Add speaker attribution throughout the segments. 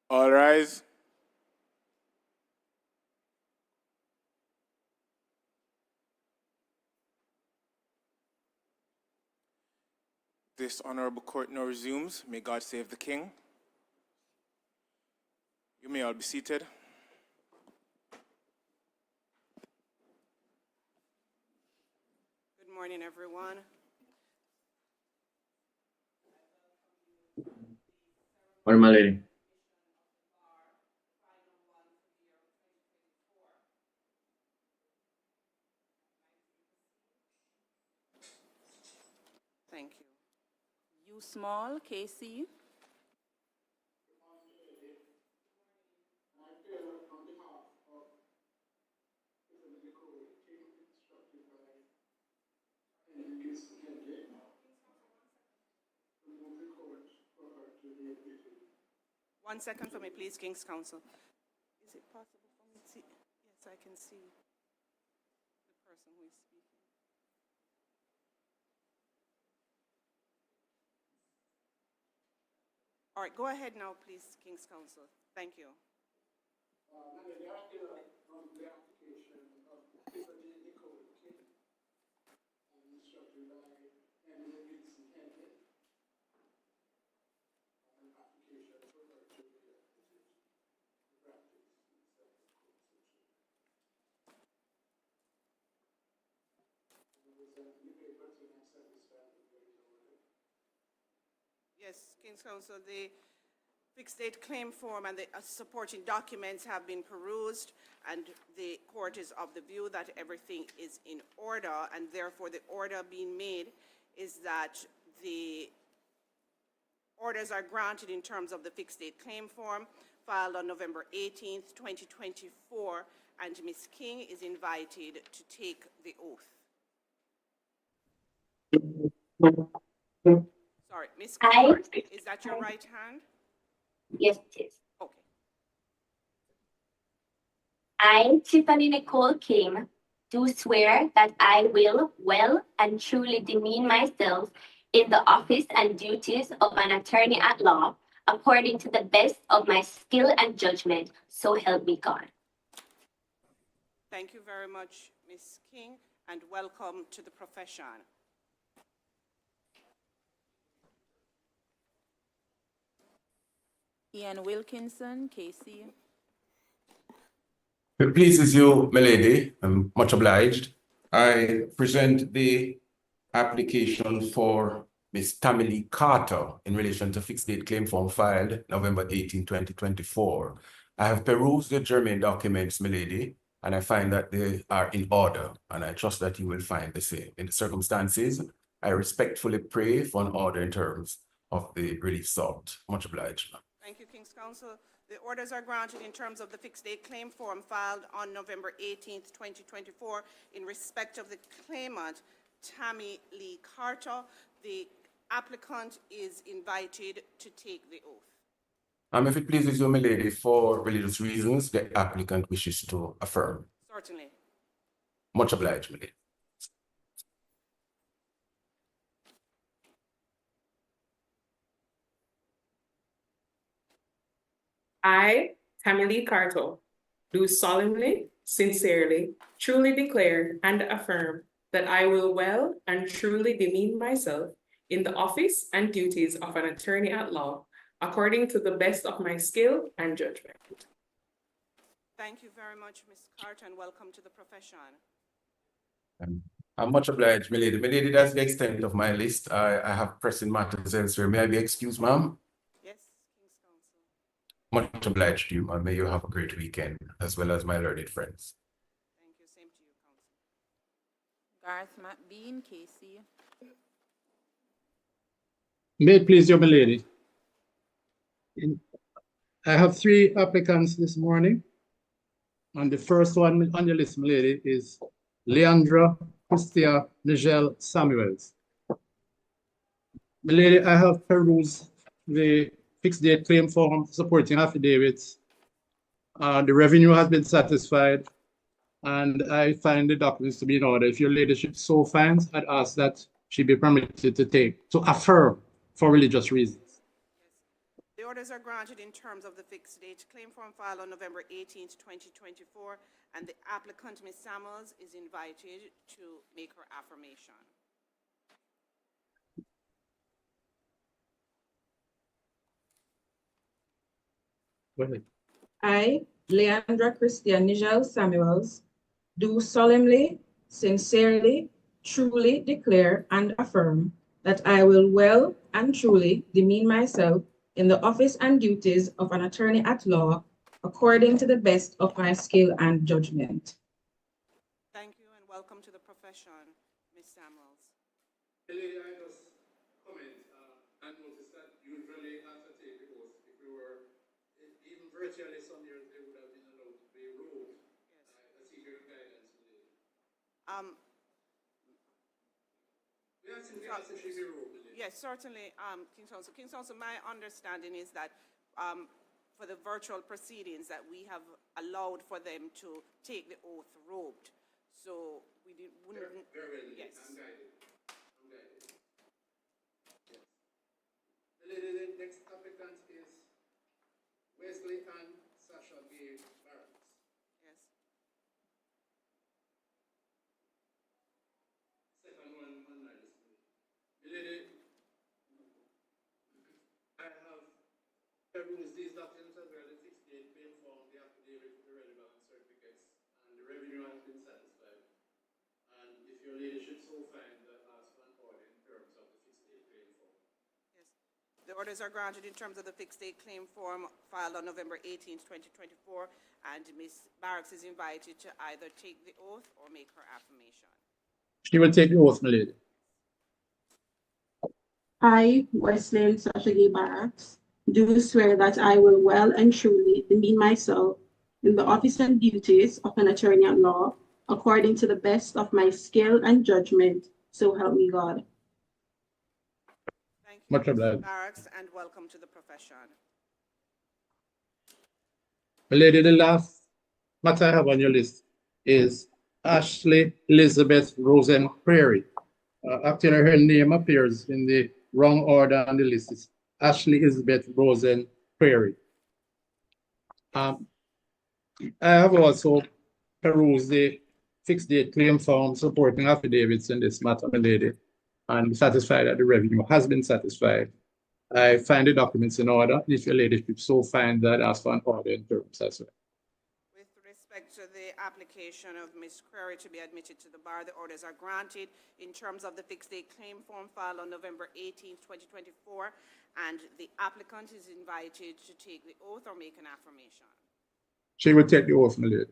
Speaker 1: All rise. This honorable court now resumes. May God save the king. You may all be seated.
Speaker 2: Good morning, everyone.
Speaker 3: Morning, my lady.
Speaker 2: Thank you. You small, KC. One second for me, please, King's Counsel. Is it possible for me to see? Yes, I can see the person who is speaking. All right, go ahead now, please, King's Counsel. Thank you. Yes, King's Counsel, the fixed date claim form and the supporting documents have been perused, and the court is of the view that everything is in order, and therefore the order being made is that the orders are granted in terms of the fixed date claim form filed on November 18th, 2024, and Ms. King is invited to take the oath. Sorry, Ms. King, is that your right hand?
Speaker 4: Yes, it is.
Speaker 2: Okay.
Speaker 4: I, Tiffany Nicole King, do swear that I will well and truly demean myself in the office and duties of an attorney at law, according to the best of my skill and judgment, so help me God.
Speaker 2: Thank you very much, Ms. King, and welcome to the profession. Ian Wilkinson, KC.
Speaker 5: If it pleases you, my lady, I'm much obliged. I present the application for Ms. Tammy Lee Carter in relation to fixed date claim form filed November 18, 2024. I have perused the germane documents, my lady, and I find that they are in order, and I trust that you will find the same. In the circumstances, I respectfully pray for an order in terms of the relief sought. Much obliged.
Speaker 2: Thank you, King's Counsel. The orders are granted in terms of the fixed date claim form filed on November 18th, 2024, in respect of the claimant, Tammy Lee Carter. The applicant is invited to take the oath.
Speaker 5: If it pleases you, my lady, for religious reasons, the applicant wishes to affirm.
Speaker 2: Certainly.
Speaker 5: Much obliged, my lady.
Speaker 6: I, Tammy Lee Carter, do solemnly, sincerely, truly declare and affirm that I will well and truly demean myself in the office and duties of an attorney at law, according to the best of my skill and judgment.
Speaker 2: Thank you very much, Ms. Carter, and welcome to the profession.
Speaker 5: I'm much obliged, my lady. My lady, that's the extent of my list. I have pressing matters elsewhere. May I be excused, ma'am?
Speaker 2: Yes, King's Counsel.
Speaker 5: Much obliged to you, and may you have a great weekend, as well as my learned friends.
Speaker 2: Thank you. Same to you, Counsel. Garth McBean, KC.
Speaker 7: May it please you, my lady. I have 3 applicants this morning. And the first one on the list, my lady, is Leandra Christia Nigel Samuels. My lady, I have perused the fixed date claim form supporting affidavits. The revenue has been satisfied, and I find the documents to be in order. If your ladyship so finds, I'd ask that she be permitted to affirm for religious reasons.
Speaker 2: The orders are granted in terms of the fixed date claim form filed on November 18th, 2024, and the applicant, Ms. Samuels, is invited to make her affirmation.
Speaker 7: Go ahead.
Speaker 8: I, Leandra Christian Nigel Samuels, do solemnly, sincerely, truly declare and affirm that I will well and truly demean myself in the office and duties of an attorney at law according to the best of my skill and judgment.
Speaker 2: Thank you and welcome to the profession, Ms. Samuels.
Speaker 7: Lady, I just comment and notice that usually after take the oath, if we were even virtually some years, they would have been allowed to be ruled. I seek your guidance, lady. We ask if she be ruled, lady.
Speaker 2: Yes, certainly, King Thompson. King Thompson, my understanding is that for the virtual proceedings that we have allowed for them to take the oath robed. So we wouldn't.
Speaker 7: Very well, lady.
Speaker 2: Yes.
Speaker 7: I'm guided. Yes. Lady, the next applicant is Wesley and Sasha B. Barnes.
Speaker 2: Yes.
Speaker 7: Second one on my list. Lady, I have perused these documents as well, the fixed date claim form, the affidavit with the relevant certificates, and the revenue has been satisfied. And if your lady should so find that ask for an order in terms of the fixed date claim form.
Speaker 2: Yes. The orders are granted in terms of the fixed date claim form filed on November 18th, 2024, and Ms. Barks is invited to either take the oath or make her affirmation.
Speaker 7: She will take the oath, my lady.
Speaker 8: I, Wesley Sasha G. Barks, do swear that I will well and truly demean myself in the office and duties of an attorney at law according to the best of my skill and judgment, so help me God.
Speaker 2: Thank you,
Speaker 7: Much
Speaker 2: Ms.
Speaker 7: obliged.
Speaker 2: Barks, and welcome to the profession.
Speaker 7: My lady, the last matter I have on your list is Ashley Elizabeth Rosen Prairie. Actually, her name appears in the wrong order on the list. It's Ashley Elizabeth Rosen Prairie. I have also perused the fixed date claim form supporting affidavits in this matter, my lady, and satisfied that the revenue has been satisfied. I find the documents in order. If your lady should so find that, ask for an order in terms as well.
Speaker 2: With respect to the application of Ms. Query to be admitted to the bar, the orders are granted in terms of the fixed date claim form filed on November 18th, 2024, and the applicant is invited to take the oath or make an affirmation.
Speaker 7: She will take the oath, my lady.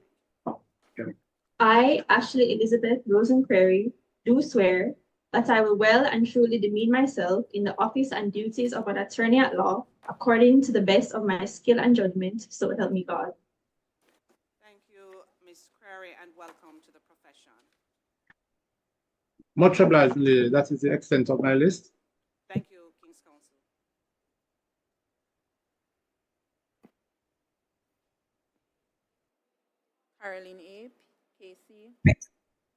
Speaker 8: I, Ashley Elizabeth Rosen Prairie, do swear that I will well and truly demean myself in the office and duties of an attorney at law according to the best of my skill and judgment, so help me God.
Speaker 2: Thank you, Ms. Query, and welcome to the profession.
Speaker 7: Much obliged, lady. That is the extent of my list.
Speaker 2: Thank you, King's Counsel.
Speaker 9: Caroline A. Casey.
Speaker 10: May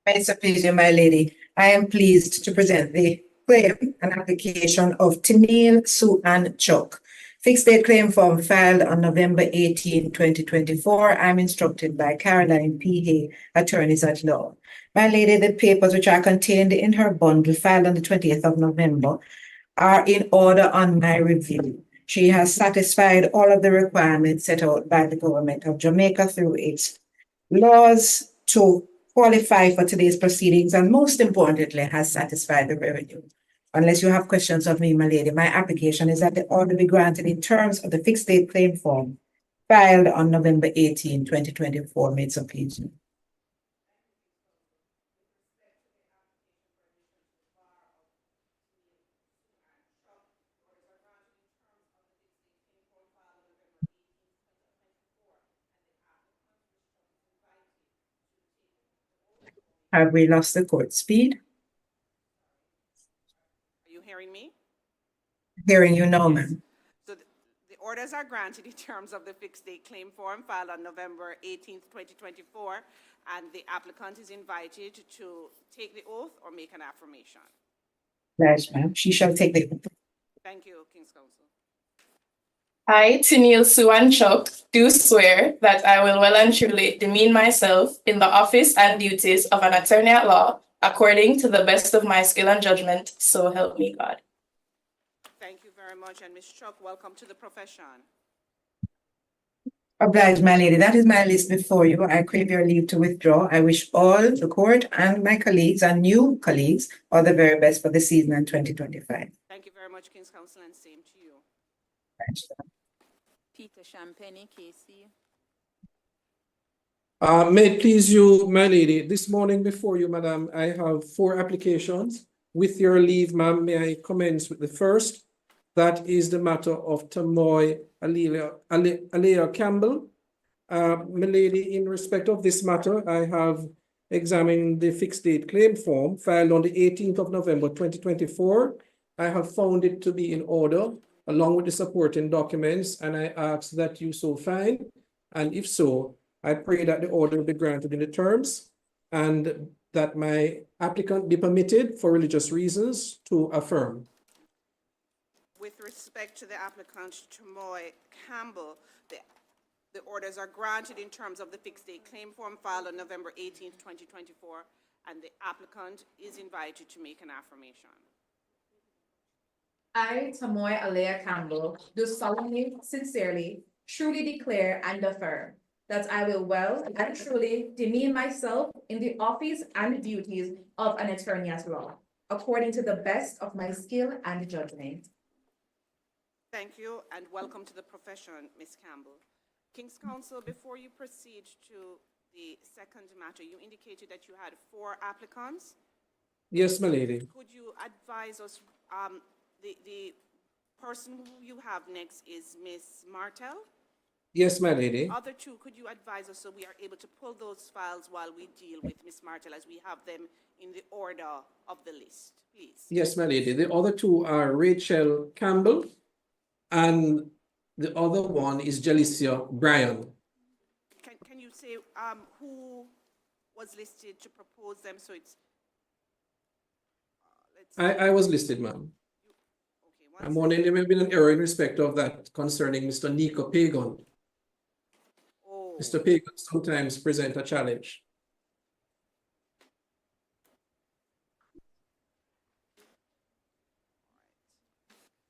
Speaker 10: it please you, my lady, I am pleased to present the claim and application of Tennille Sue Ann Chuck. Fixed date claim form filed on November 18, 2024. I'm instructed by Caroline P. Hay, attorneys at law. My lady, the papers which are contained in her bundle filed on the 20th of November are in order on my review. She has satisfied all of the requirements set out by the government of Jamaica through its laws to qualify for today's proceedings, and most importantly, has satisfied the revenue. Unless you have questions of me, my lady, my application is that the order be granted in terms of the fixed date claim form filed on November 18, 2024. May it so please you. Have we lost the court speed?
Speaker 2: Are you hearing me?
Speaker 10: Hearing you now, ma'am.
Speaker 2: So the orders are granted in terms of the fixed date claim form filed on November 18th, 2024, and the applicant is invited to take the oath or make an affirmation.
Speaker 10: Yes, ma'am. She shall take the oath.
Speaker 2: Thank you, King's Counsel.
Speaker 11: I, Tennille Sue Chuck, do swear that I will well and truly demean myself in the office and duties of an attorney at law according to the best of my skill and judgment, so help me God.
Speaker 2: Thank you very much. And Ms. Chuck, welcome to the profession.
Speaker 10: Obliged, my lady. That is my list before you. I crave your leave to withdraw. I wish all the court and my colleagues and new colleagues all the very best for the season in 2025.
Speaker 2: Thank you very much, King's Counsel, and same to you.
Speaker 9: Peter Champagne, KC.
Speaker 12: May it please you, my lady, this morning before you, madam, I have 4 applications. With your leave, ma'am, may I commence with the first? That is the matter of Tamoy Alea Campbell. My lady, in respect of this matter, I have examined the fixed date claim form filed on the 18th of November 2024. I have found it to be in order along with the supporting documents, and I ask that you so find. And if so, I pray that the order be granted in the terms and that my applicant be permitted for religious reasons to affirm.
Speaker 2: With respect to the applicant, Tamoy Campbell, the orders are granted in terms of the fixed date claim form filed on November 18th, 2024, and the applicant is invited to make an affirmation.
Speaker 13: I, Tamoy Alea Campbell, do solemnly, sincerely, truly declare and affirm that I will well and truly demean myself in the office and duties of an attorney at law, according to the best of my skill and judgment.
Speaker 2: Thank you, and welcome to the profession, Ms. Campbell. King's Counsel, before you proceed to the second matter, you indicated that you had 4 applicants.
Speaker 12: Yes, my lady.
Speaker 2: Could you advise us, the person who you have next is Ms. Martel?
Speaker 12: Yes, my lady.
Speaker 2: Other 2, could you advise us so we are able to pull those files while we deal with Ms. Martel as we have them in the order of the list, please?
Speaker 12: Yes, my lady. The other 2 are Rachel Campbell and the other one is Jalicia Bryan.
Speaker 2: Can you say who was listed to propose them? So it's
Speaker 12: I was listed, ma'am.
Speaker 2: Okay,
Speaker 12: I'm wondering there may have been an error in respect of that concerning Mr. Nico Pagan.
Speaker 2: Oh.
Speaker 12: Mr. Pagan sometimes present a challenge.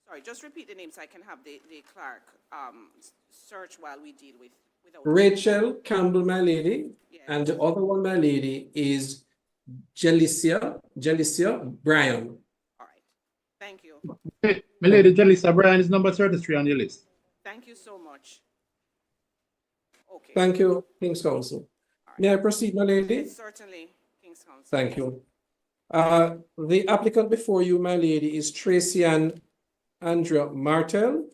Speaker 2: Sorry, just repeat the name so I can have the clerk search while we deal with.
Speaker 12: Rachel Campbell, my lady,
Speaker 2: Yes.
Speaker 12: and the other one, my lady, is Jalicia Bryan.
Speaker 2: All right, thank you.
Speaker 7: Okay, my lady, Jalicia Bryan is number 33 on your list.
Speaker 2: Thank you so much. Okay.
Speaker 12: Thank you, King's Counsel.
Speaker 2: Right.
Speaker 12: May I proceed, my lady?
Speaker 2: Yes, certainly, King's Counsel.
Speaker 12: Thank you. The applicant before you, my lady, is Tracy Ann Andrea Martel.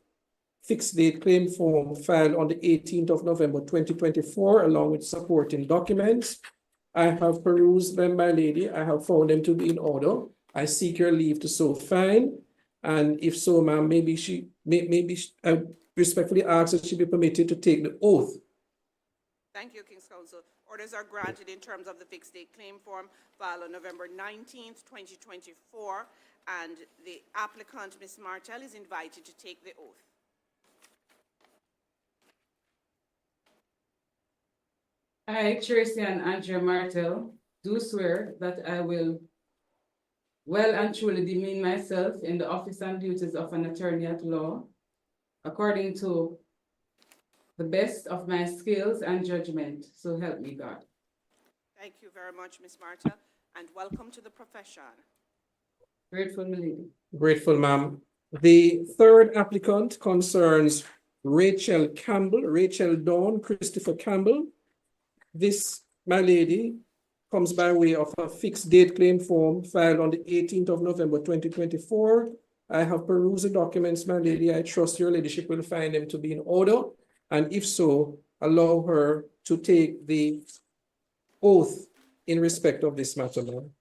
Speaker 12: Fixed date claim form filed on the 18th of November 2024, along with supporting documents. I have perused them, my lady. I have found them to be in order. I seek your leave to so find. And if so, ma'am, I respectfully ask that she be permitted to take the oath.
Speaker 2: Thank you, King's Counsel. Orders are granted in terms of the fixed date claim form filed on November 19th, 2024, and the applicant, Ms. Martel, is invited to take the oath.
Speaker 14: I, Tracy and Andrea Martel, do swear that I will well and truly demean myself in the office and duties of an attorney at law, according to the best of my skills and judgment, so help me God.
Speaker 2: Thank you very much, Ms. Martel, and welcome to the profession.
Speaker 14: Grateful, my lady.
Speaker 12: Grateful, ma'am. The third applicant concerns Rachel Campbell, Rachel Dawn, Christopher Campbell. This, my lady, comes by way of a fixed date claim form filed on the 18th of November 2024. I have perused the documents, my lady. I trust your ladyship will find them to be in order. And if so, allow her to take the oath in respect of this matter, ma'am.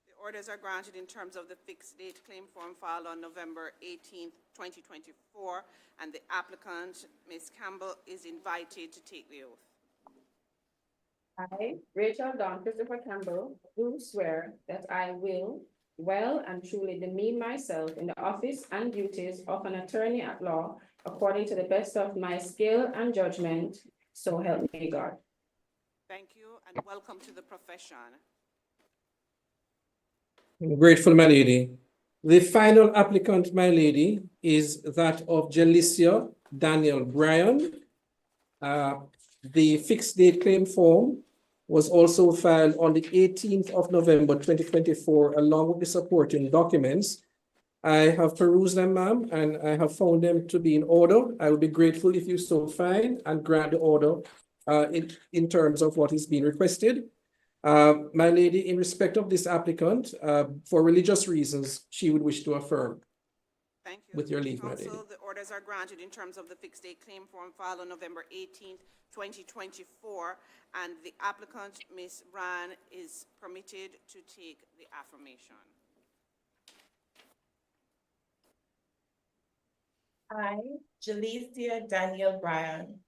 Speaker 2: The orders are granted in terms of the fixed date claim form filed on November 18th, 2024, and the applicant, Ms. Campbell, is invited to take the oath.
Speaker 6: I, Rachel Dawn Christopher Campbell, do swear that I will well and truly demean myself in the office and duties of an attorney at law according to the best of my skill and judgment, so help me God.
Speaker 2: Thank you and welcome to the profession.
Speaker 12: I'm grateful, my lady. The final applicant, my lady, is that of Jalicia Daniel Bryan. The fixed date claim form was also filed on the 18th of November, 2024, along with the supporting documents. I have perused them, ma'am, and I have found them to be in order. I will be grateful if you so find and grant the order in terms of what is being requested. My lady, in respect of this applicant, for religious reasons, she would wish to affirm.
Speaker 2: Thank you.
Speaker 12: With your leave, my lady.
Speaker 2: The orders are granted in terms of the fixed date claim form filed on November 18th, 2024, and the applicant, Ms. Ran, is permitted to take the affirmation.
Speaker 11: I, Jalicia Daniel Bryan,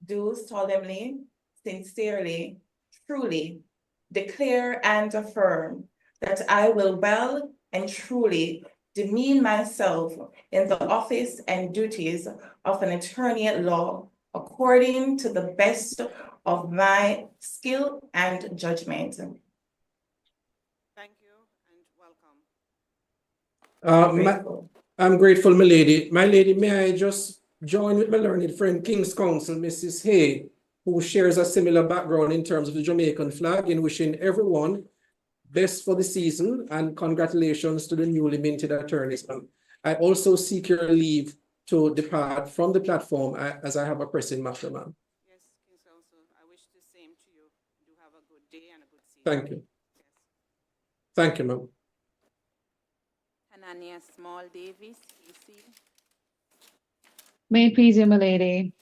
Speaker 11: do solemnly, sincerely, truly declare and affirm that I will well and truly demean myself in the office and duties of an attorney at law according to the best of my skill and judgment.
Speaker 2: Thank you and welcome.
Speaker 12: I'm grateful, my lady. My lady, may I just join with my learned friend, King's Counsel, Mrs. Hay, who shares a similar background in terms of the Jamaican flag, in wishing everyone best for the season and congratulations to the newly minted attorneys. I also seek your leave to depart from the platform as I have a pressing matter, ma'am.
Speaker 2: Yes, King's Counsel, I wish the same to you. You have a good day and a good season.
Speaker 12: Thank you.
Speaker 2: Yes.
Speaker 12: Thank you, ma'am.
Speaker 9: Anania Small Davis, EC.
Speaker 15: May it please you, my lady.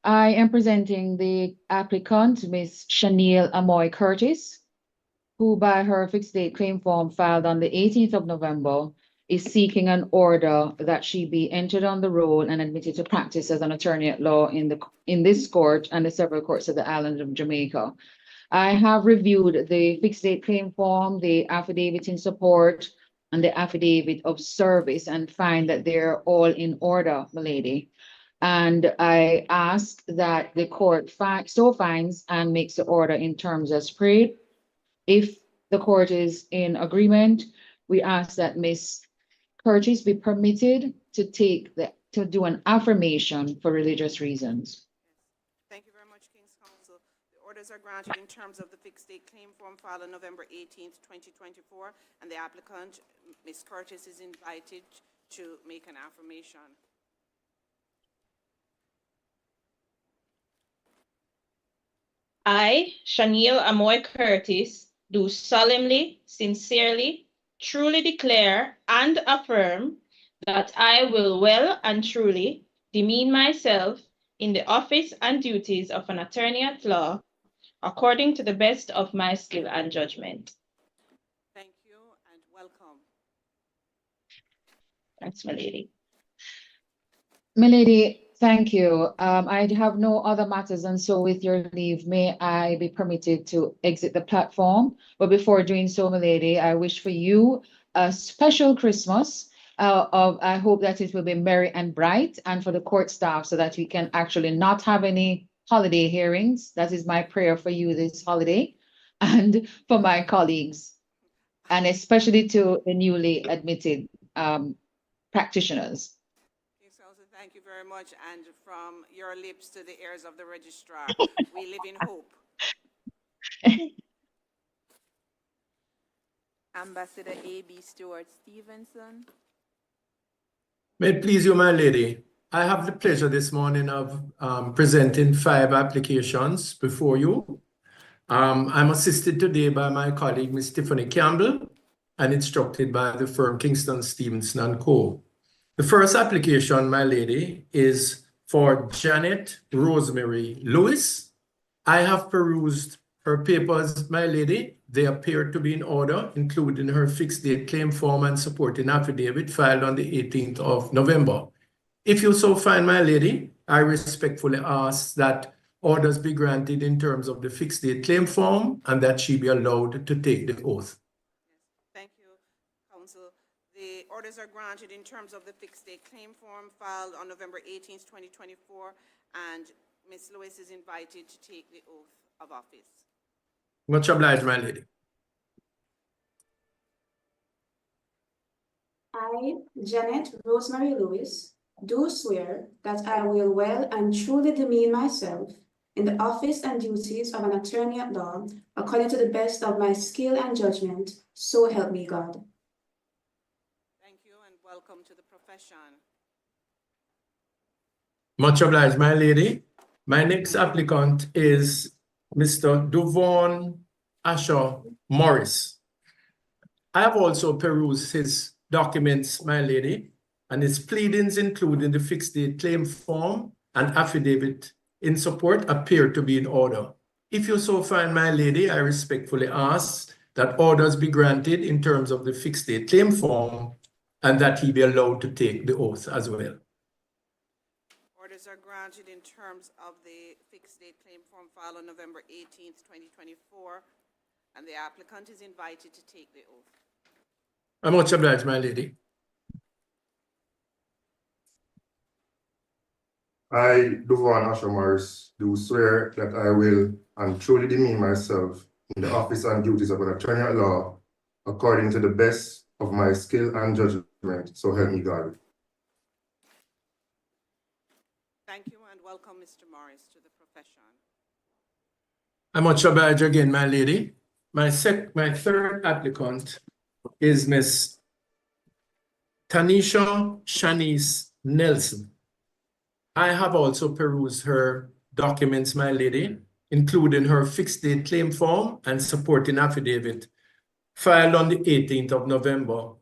Speaker 15: I am presenting the applicant, Ms. Shaniel Amoy Curtis, who by her fixed date claim form filed on the 18th of November is seeking an order that she be entered on the roll and admitted to practice as an attorney at law in this court and the several courts of the island of Jamaica. I have reviewed the fixed date claim form, the affidavit in support, and the affidavit of service and find that they're all in order, my lady. And I ask that the court so finds and makes the order in terms as prayed. If the court is in agreement, we ask that Ms. Curtis be permitted to do an affirmation for religious reasons.
Speaker 2: Thank you very much, King's Counsel. The orders are granted in terms of the fixed date claim form filed on November 18th, 2024, and the applicant, Ms. Curtis, is invited to make an affirmation.
Speaker 11: I, Shaniel Amoy Curtis, do solemnly, sincerely, truly declare and affirm that I will well and truly demean myself in the office and duties of an attorney at law according to the best of my skill and judgment.
Speaker 2: Thank you and welcome.
Speaker 11: Thanks, my lady.
Speaker 15: My lady, thank you. I have no other matters, and so with your leave, may I be permitted to exit the platform. But before doing so, my lady, I wish for you a special Christmas. I hope that it will be merry and bright, and for the court staff, so that we can actually not have any holiday hearings. That is my prayer for you this holiday, and for my colleagues, and especially to the newly admitted practitioners.
Speaker 2: Thank you very much. And from your lips to the ears of the registrar, we live in hope.
Speaker 9: Ambassador A.B. Stewart Stevenson.
Speaker 16: May it please you, my lady. I have the pleasure this morning of presenting 5 applications before you. I'm assisted today by my colleague, Ms. Tiffany Campbell, and instructed by the firm Kingston Stevenson & Co. The first application, my lady, is for Janet Rosemary Lewis. I have perused her papers, my lady. They appear to be in order, including her fixed date claim form and supporting affidavit filed on the 18th of November. If you so find, my lady, I respectfully ask that orders be granted in terms of the fixed date claim form and that she be allowed to take the oath.
Speaker 2: Thank you, Counsel. The orders are granted in terms of the fixed date claim form filed on November 18th, 2024, and Ms. Lewis is invited to take the oath of office.
Speaker 16: Much obliged, my lady.
Speaker 17: I, Janet Rosemary Lewis, do swear that I will well and truly demean myself in the office and duties of an attorney at law according to the best of my skill and judgment, so help me God.
Speaker 2: Thank you and welcome to the profession.
Speaker 16: Much obliged, my lady. My next applicant is Mr. Drielle Morris. I have also perused his documents, my lady, and his pleadings, including the fixed date claim form and affidavit in support, appear to be in order. If you so find, my lady, I respectfully ask that orders be granted in terms of the fixed date claim form and that he be allowed to take the oath as well.
Speaker 2: Orders are granted in terms of the fixed date claim form filed on November 18th, 2024, and the applicant is invited to take the oath.
Speaker 16: I'm much obliged, my lady.
Speaker 18: I, Drielle Morris, do swear that I will and truly demean myself in the office and duties of an attorney at law according to the best of my skill and judgment, so help me God.
Speaker 2: Thank you and welcome, Mr. Morris, to the profession.
Speaker 16: I'm much obliged again, my lady. My third applicant is Miss Tanisha Shanice Nelson. I have also perused her documents, my lady, including her fixed date claim form and supporting affidavit filed on the 18th of November.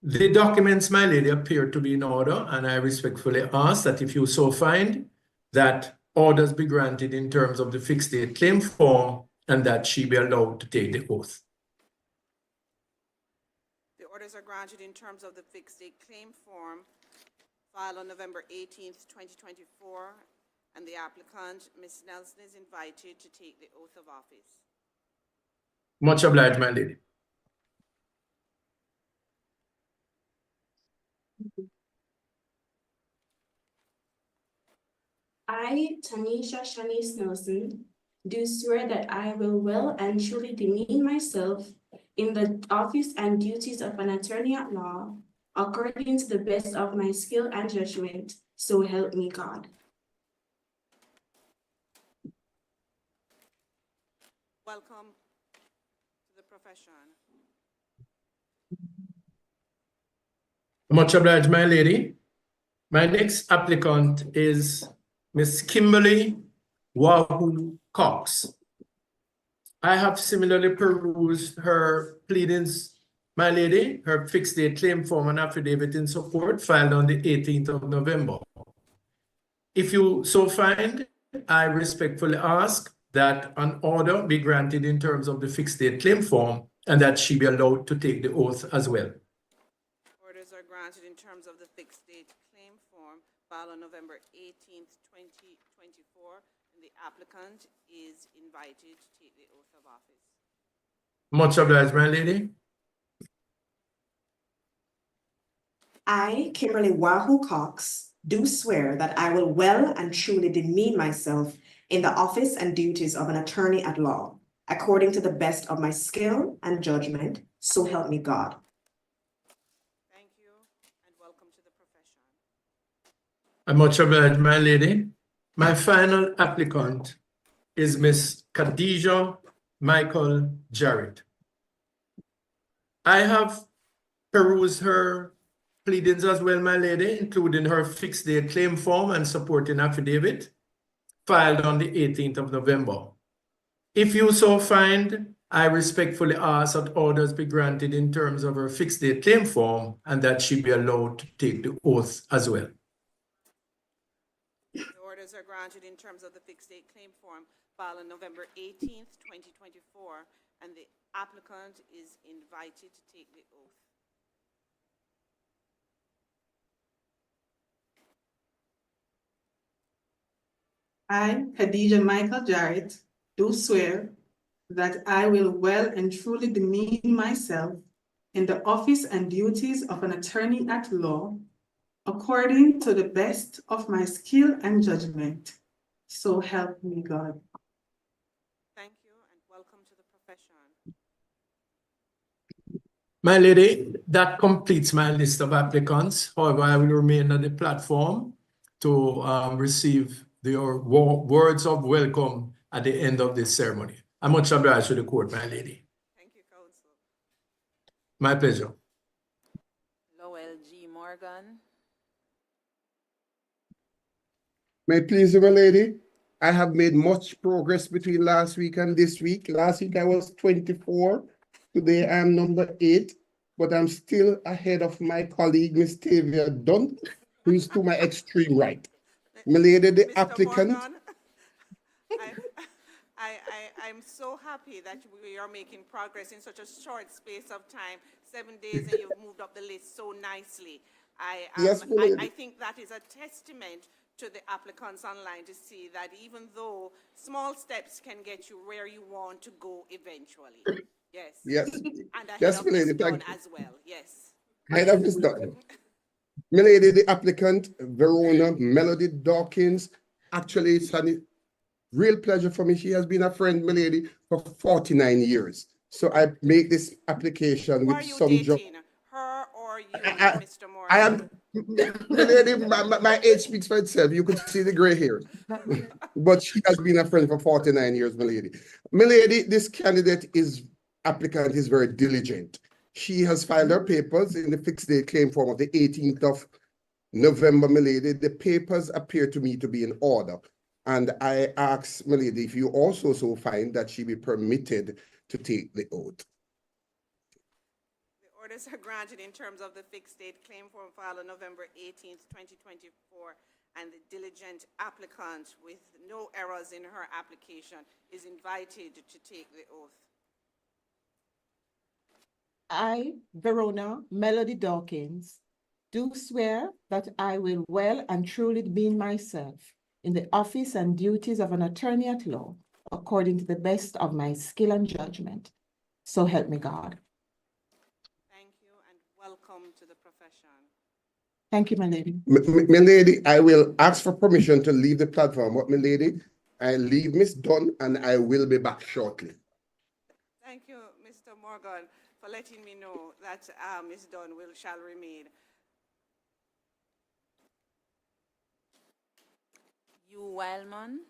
Speaker 16: The documents, my lady, appear to be in order, and I respectfully ask that if you so find, that orders be granted in terms of the fixed date claim form and that she be allowed to take the oath.
Speaker 2: The orders are granted in terms of the fixed date claim form filed on November 18th, 2024, and the applicant, Ms. Nelson, is invited to take the oath of office.
Speaker 16: Much obliged, my lady.
Speaker 17: I, Tanisha Shanice Nelson, do swear that I will well and truly demean myself in the office and duties of an attorney at law according to the best of my skill and judgment, so help me God.
Speaker 2: Welcome to the profession.
Speaker 16: Much obliged, my lady. My next applicant is Miss Kimberly Wahoo Cox. I have similarly perused her pleadings, my lady, her fixed date claim form and affidavit in support filed on the 18th of November. If you so find, I respectfully ask that an order be granted in terms of the fixed date claim form and that she be allowed to take the oath as well.
Speaker 2: Orders are granted in terms of the fixed date claim form filed on November 18th, 2024, and the applicant is invited to take the oath of office.
Speaker 16: Much obliged, my lady.
Speaker 19: I, Kimberly Wahoo Cox, do swear that I will well and truly demean myself in the office and duties of an attorney at law, according to the best of my skill and judgment, so help me God.
Speaker 2: Thank you and welcome to the profession.
Speaker 16: I'm much obliged, my lady. My final applicant is Miss Khadijah Michael Jarrett. I have perused her pleadings as well, my lady, including her fixed date claim form and supporting affidavit filed on the 18th of November. If you so find, I respectfully ask that orders be granted in terms of her fixed date claim form and that she be allowed to take the oath as well.
Speaker 2: The orders are granted in terms of the fixed date claim form filed on November 18th, 2024, and the applicant is invited to take the oath.
Speaker 20: I, Khadijah Michael Jarrett, do swear that I will well and truly demean myself in the office and duties of an attorney at law, according to the best of my skill and judgment. So help me God.
Speaker 2: Thank you and welcome to the profession.
Speaker 16: My lady, that completes my list of applicants. However, I will remain on the platform to receive your words of welcome at the end of this ceremony. I'm much obliged to the court, my lady.
Speaker 2: Thank you, Counsel.
Speaker 16: My pleasure.
Speaker 9: Lowell G. Morgan.
Speaker 21: May it please you, my lady, I have made much progress between last week and this week. Last week I was 24. Today I am number 8, but I'm still ahead of my colleague, Miss Tavia Dunn, who is to my extreme right. My lady, the
Speaker 2: Mr.
Speaker 21: applicant.
Speaker 2: Morgan, I'm so happy that we are making progress in such a short space of time, 7 days, and you've moved up the list so nicely.
Speaker 21: Yes, my lady.
Speaker 2: I think that is a testament to the applicants online to see that even though small steps can get you where you want to go eventually. Yes.
Speaker 21: Yes.
Speaker 2: And ahead
Speaker 21: Yes,
Speaker 2: of
Speaker 21: my lady,
Speaker 2: Miss
Speaker 21: thank
Speaker 2: Dunn
Speaker 21: you.
Speaker 2: as well. Yes.
Speaker 21: Ahead of Miss Dunn. My lady, the applicant, Verona, Melody Dawkins. Actually, it's a real pleasure for me. She has been a friend, my lady, for 49 years. So I make this application with some joy.
Speaker 2: Her or you, Mr. Morgan?
Speaker 21: I am, my lady, my age speaks for itself. You could see the gray hairs. But she has been a friend for 49 years, my lady. My lady, this applicant is very diligent. She has filed her papers in the fixed date claim form of the 18th of November, my lady. The papers appear to me to be in order. And I ask, my lady, if you also so find that she be permitted to take the oath.
Speaker 2: The orders are granted in terms of the fixed date claim form filed on November 18th, 2024, and the diligent applicant with no errors in her application is invited to take the oath.
Speaker 22: I, Verona Melody Dawkins, do swear that I will well and truly demean myself in the office and duties of an attorney at law, according to the best of my skill and judgment. So help me God.
Speaker 2: Thank you and welcome to the profession.
Speaker 22: Thank you, my lady.
Speaker 21: My lady, I will ask for permission to leave the platform. But my lady, I leave Miss Dunn and I will be back shortly.
Speaker 2: Thank you, Mr. Morgan, for letting me know that Ms. Dunn shall remain.
Speaker 9: You Wildman.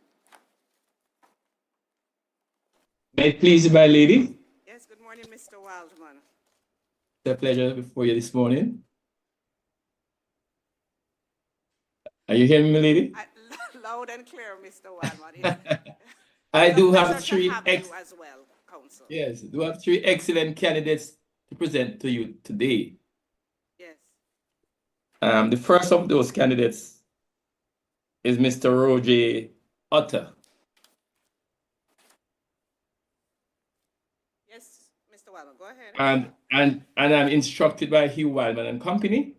Speaker 23: May it please you, my lady.
Speaker 2: Yes, good morning, Mr. Wildman.
Speaker 23: It's a pleasure before you this morning. Are you hearing me, lady?
Speaker 2: Loud and clear, Mr. Wildman.
Speaker 23: I
Speaker 2: It's a
Speaker 23: do
Speaker 2: pleasure
Speaker 23: have three
Speaker 2: to have you as well, Counsel.
Speaker 23: Yes, do have 3 excellent candidates to present to you today.
Speaker 2: Yes.
Speaker 23: The first of those candidates is Mr. Roger Otter.
Speaker 2: Yes, Mr. Wildman, go ahead.
Speaker 23: And I'm instructed by Hugh Wildman and Company.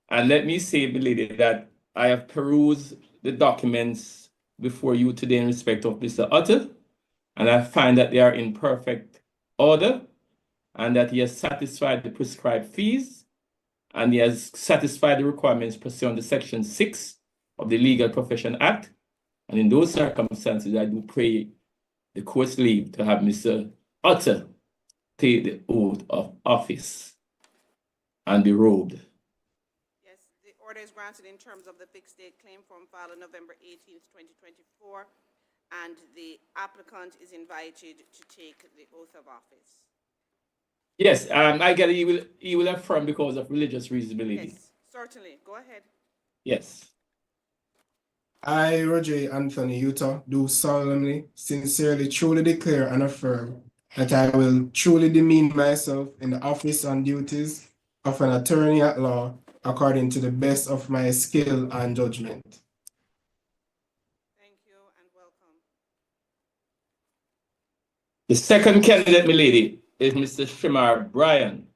Speaker 23: And let me say, my lady, that I have perused the documents before you today in respect of Mr. Otter, and I find that they are in perfect order, and that he has satisfied the prescribed fees, and he has satisfied the requirements pursuant to Section 6 of the Legal Profession Act. And in those circumstances, I do pray the court's leave to have Mr. Otter take the oath of office and be robed.
Speaker 2: Yes, the order is granted in terms of the fixed date claim form filed on November 18th, 2024, and the applicant is invited to take the oath of office.
Speaker 23: Yes, I get it. He will affirm because of religious reasonability.
Speaker 2: Yes, certainly. Go ahead.
Speaker 23: Yes.
Speaker 24: I, Roger Anthony Utah, do solemnly, sincerely, truly declare and affirm that I will truly demean myself in the office and duties of an attorney at law according to the best of my skill and judgment.
Speaker 2: Thank you and welcome.
Speaker 23: The second candidate, my lady, is Mr. Shimar Bryan.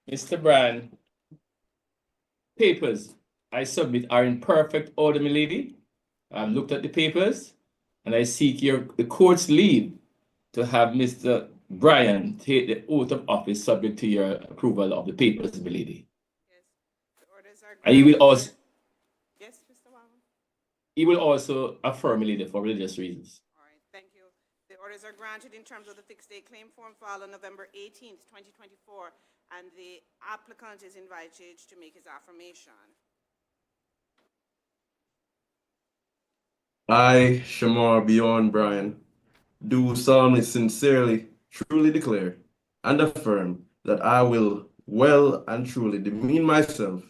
Speaker 23: Mr. Bryan, papers I submit are in perfect order, my lady. I've looked at the papers and I seek the court's leave to have Mr. Brian take the oath of office subject to your approval of the papers, my lady. And he will also,
Speaker 2: Yes, Mr. Wallman.
Speaker 23: he will also affirm, my lady, for religious reasons.
Speaker 2: All right, thank you. The orders are granted in terms of the fixed date claim form filed on November 18th, 2024, and the applicant is invited to make his affirmation.
Speaker 1: I, Shamar Bjorn Bryan, do solemnly, sincerely, truly declare and affirm that I will well and truly demean myself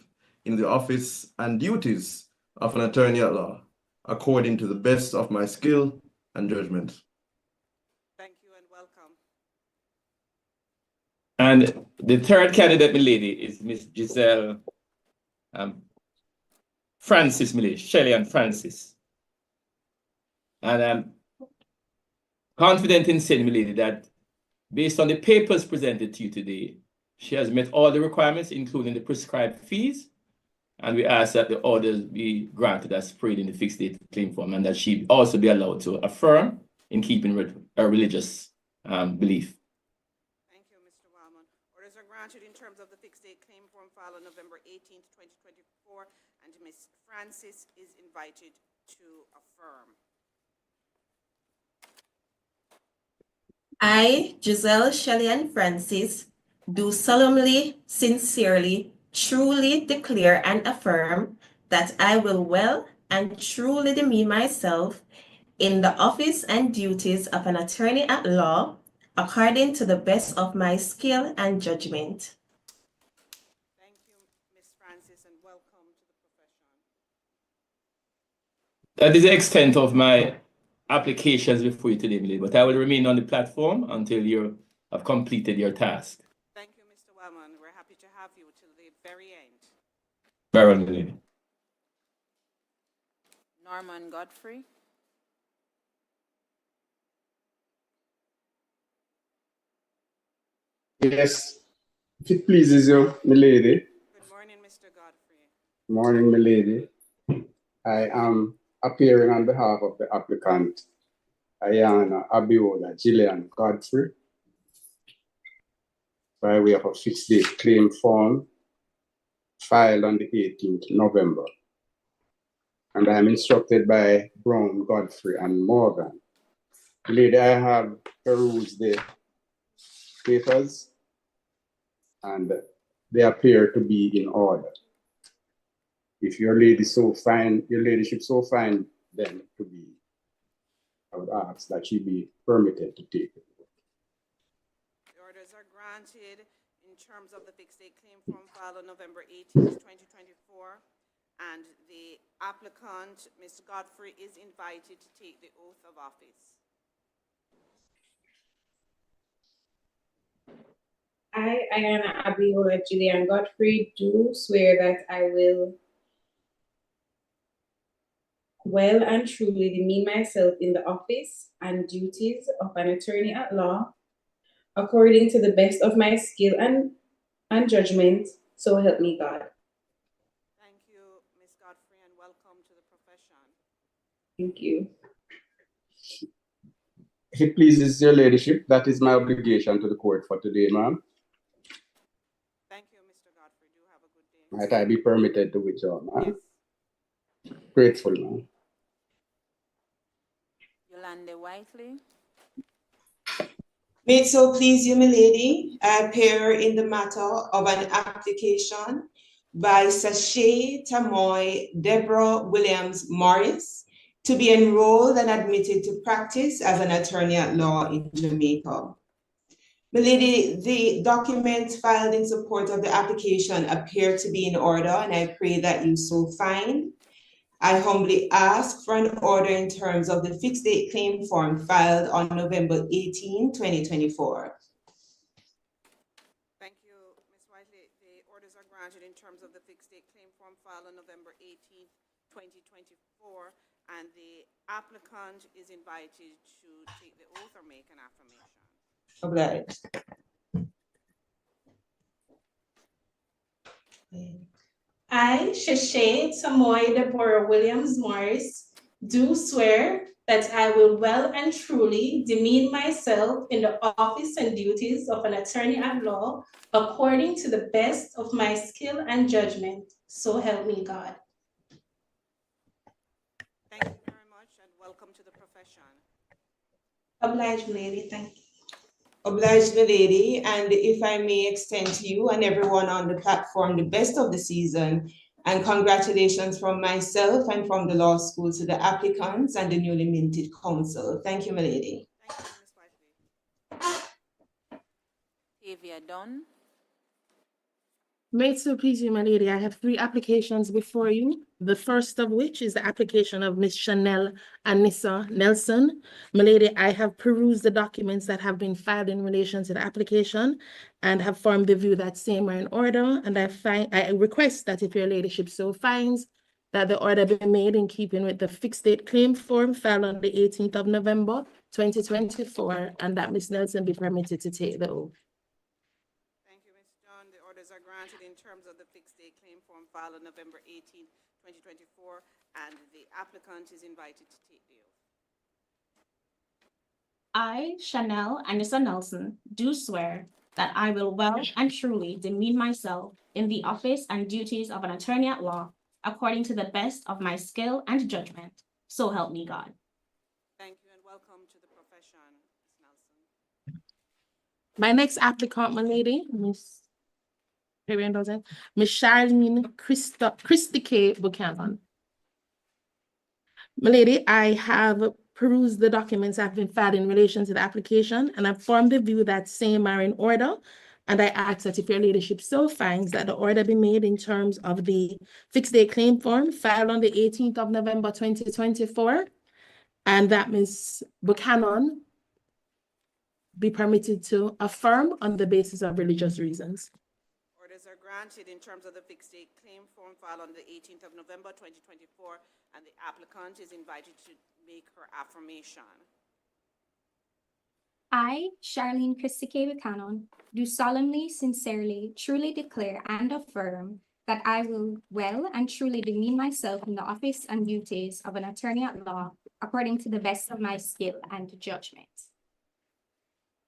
Speaker 1: in the office and duties of an attorney at law, according to the best of my skill and judgment.
Speaker 2: Thank you and welcome.
Speaker 23: And the third candidate, my lady, is Miss Giselle Francis, my lady, Shelley and Francis. And I'm confident in saying, my lady, that based on the papers presented to you today, she has met all the requirements, including the prescribed fees. And we ask that the orders be granted as prayed in the fixed date claim form, and that she also be allowed to affirm in keeping with her religious belief.
Speaker 2: Thank you, Mr. Wallman. Orders are granted in terms of the fixed date claim form filed on November 18th, 2024, and Ms. Francis is invited to affirm.
Speaker 3: I, Giselle, Shelley, and Francis, do solemnly, sincerely, truly declare and affirm that I will well and truly demean myself in the office and duties of an attorney at law, according to the best of my skill and judgment.
Speaker 2: Thank you, Ms. Francis, and welcome to the profession.
Speaker 23: That is the extent of my applications before you today, my lady, but I will remain on the platform until you have completed your task.
Speaker 2: Thank you, Mr. Wellman. We're happy to have you till the very end.
Speaker 23: Very well, my lady.
Speaker 9: Norman Godfrey.
Speaker 24: Yes, if it pleases you, my lady.
Speaker 2: Good morning, Mr. Godfrey.
Speaker 24: Morning, my lady. I am appearing on behalf of the applicant, Ayana Godfrey, by way of a fixed date claim form filed on the 18th November. And I am instructed by Brown, Godfrey, and Morgan. Lady, I have perused the papers and they appear to be in order. If your ladyship so find them to be, I would ask that she be permitted to take it.
Speaker 2: The orders are granted in terms of the fixed date claim form filed on November 18th, 2024, and the applicant, Mr. Godfrey, is invited to take the oath of office.
Speaker 8: I, Ayana Godfrey, do swear that I will well and truly demean myself in the office and duties of an attorney at law, according to the best of my skill and judgment, so help me God.
Speaker 2: Thank you, Ms. Godfrey, and welcome to the profession.
Speaker 8: Thank you.
Speaker 24: If it pleases your ladyship, that is my obligation to the court for today, ma'am.
Speaker 2: Thank you, Mr. Godfrey. Do have a good day.
Speaker 24: Might I be permitted to withdraw, ma'am? Yes. Grateful, ma'am.
Speaker 9: Yolanda Whiteley.
Speaker 4: May it so please you, my lady, I appear in the matter of an application by Sashay Tamoy Deborah Williams Morris to be enrolled and admitted to practice as an attorney at law in Jamaica. My lady, the documents filed in support of the application appear to be in order, and I pray that you so find. I humbly ask for an order in terms of the fixed date claim form filed on November 18, 2024.
Speaker 2: Thank you, Ms. Whiteley. The orders are granted in terms of the fixed date claim form filed on November 18, 2024, and the applicant is invited to take the oath or make an affirmation.
Speaker 4: Obliged. I, Sashay Tamoy Deborah Williams Morris,
Speaker 5: do swear that I will well and truly demean myself in the office and duties of an attorney at law according to the best of my skill and judgment. So help me God.
Speaker 2: Thank you very much and welcome to the profession.
Speaker 5: Obliged, lady. Thank you.
Speaker 4: Obliged, lady, and if I may extend to you and everyone on the platform the best of the season, and congratulations from myself and from the law school to the applicants and the newly minted council. Thank you, my lady.
Speaker 2: Thank you, Ms. Whiteley.
Speaker 9: Tavia Dunn.
Speaker 7: May it so please you, my lady, I have 3 applications before you. The first of which is the application of Ms. Chanel Anissa Nelson. My lady, I have perused the documents that have been filed in relation to the application and have formed the view that same are in order. And I request that if your ladyship so finds that the order be made in keeping with the fixed date claim form filed on the 18th of November, 2024, and that Ms. Nelson be permitted to take the oath.
Speaker 2: Are granted in terms of the fixed date claim form filed on November 18, 2024, and the applicant is invited to take the oath.
Speaker 10: I, Chanel Anissa Nelson, do swear that I will well and truly demean myself in the office and duties of an attorney at law according to the best of my skill and judgment. So help me God.
Speaker 2: Thank you and welcome to the profession, Ms. Nelson.
Speaker 7: My next applicant, my lady, Miss Charlene Christike Buchanan. My lady, I have perused the documents that have been filed in relation to the application, and I've formed the view that same are in order. And I ask that if your ladyship so finds that the order be made in terms of the fixed date claim form filed on the 18th of November, 2024, and that Ms. Buchanan be permitted to affirm on the basis of religious reasons.
Speaker 2: Orders are granted in terms of the fixed date claim form filed on the 18th of November, 2024, and the applicant is invited to make her affirmation.
Speaker 10: I, Charlene Christike Buchanan, do solemnly, sincerely, truly declare and affirm that I will well and truly demean myself in the office and duties of an attorney at law according to the best of my skill and judgment.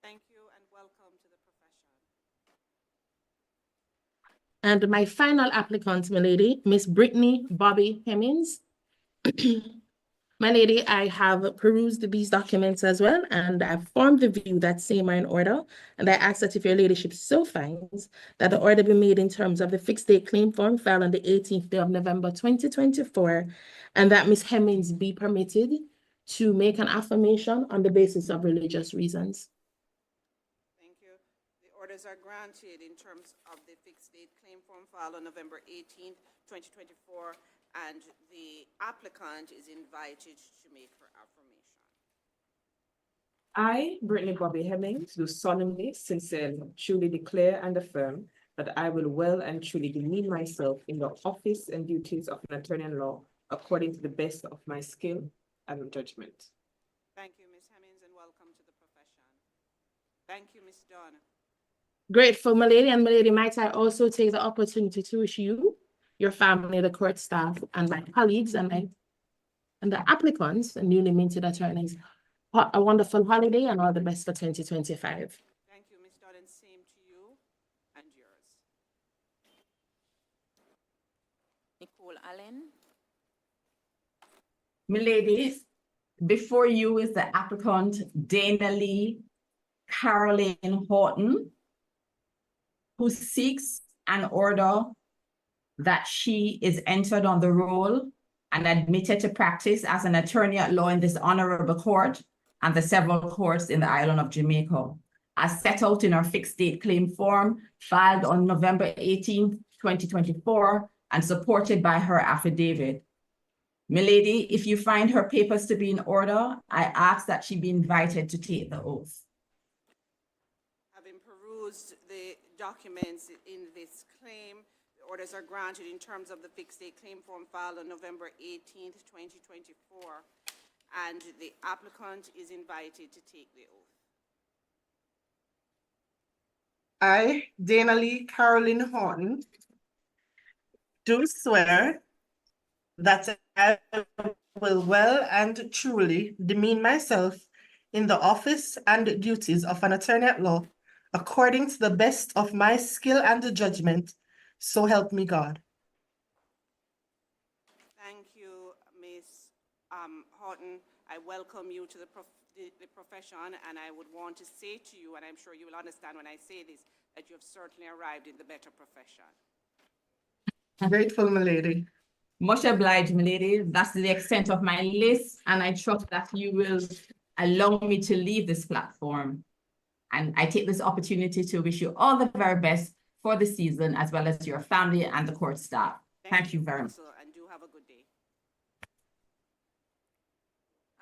Speaker 2: Thank you and welcome to the profession.
Speaker 7: And my final applicant, my lady, Miss Brittany Bobby Hemmings. My lady, I have perused these documents as well, and I've formed the view that same are in order. And I ask that if your ladyship so finds that the order be made in terms of the fixed date claim form filed on the 18th day of November, 2024, and that Miss Hemmings be permitted to make an affirmation on the basis of religious reasons.
Speaker 2: Thank you. The orders are granted in terms of the fixed date claim form filed on November 18th, 2024, and the applicant is invited to make her affirmation.
Speaker 8: I, Brittany Bobby Hemmings, do solemnly, sincerely, truly declare and affirm that I will well and truly demean myself in the office and duties of an attorney at law according to the best of my skill and judgment.
Speaker 2: Thank you, Ms. Hemmings, and welcome to the profession. Thank you, Ms. Dunn.
Speaker 7: Grateful, my lady, and my lady, might I also take the opportunity to wish you, your family, the court staff, and my colleagues and the applicants and newly minted attorneys a wonderful holiday and all the best for 2025.
Speaker 2: Thank you, Ms. Dunn, and same to you and yours.
Speaker 9: Nicole Allen.
Speaker 13: My ladies, before you is the applicant Dana Lee Caroline Horton, who seeks an order that she is entered on the roll and admitted to practice as an attorney at law in this honorable court and the several courts in the island of Jamaica, as set out in her fixed date claim form filed on November 18, 2024, and supported by her affidavit. Milady, if you find her papers to be in order, I ask that she be invited to take the oath.
Speaker 2: Having perused the documents in this claim, the orders are granted in terms of the fixed date claim form filed on November 18th, 2024, and the applicant is invited to take the oath.
Speaker 25: I, Dana Lee Caroline Horton, do swear
Speaker 22: that I will well and truly demean myself in the office and duties of an attorney at law, according to the best of my skill and judgment, so help me God.
Speaker 2: Thank you, Ms. Horton. I welcome you to the profession, and I would want to say to you, and I'm sure you will understand when I say this, that you have certainly arrived in the better profession.
Speaker 22: Grateful, my lady.
Speaker 13: Much obliged, my lady. That's the extent of my list, and I trust that you will allow me to leave this platform. And I take this opportunity to wish you all the very best for the season, as well as your family and the court staff. Thank you very much.
Speaker 2: And do have a good day.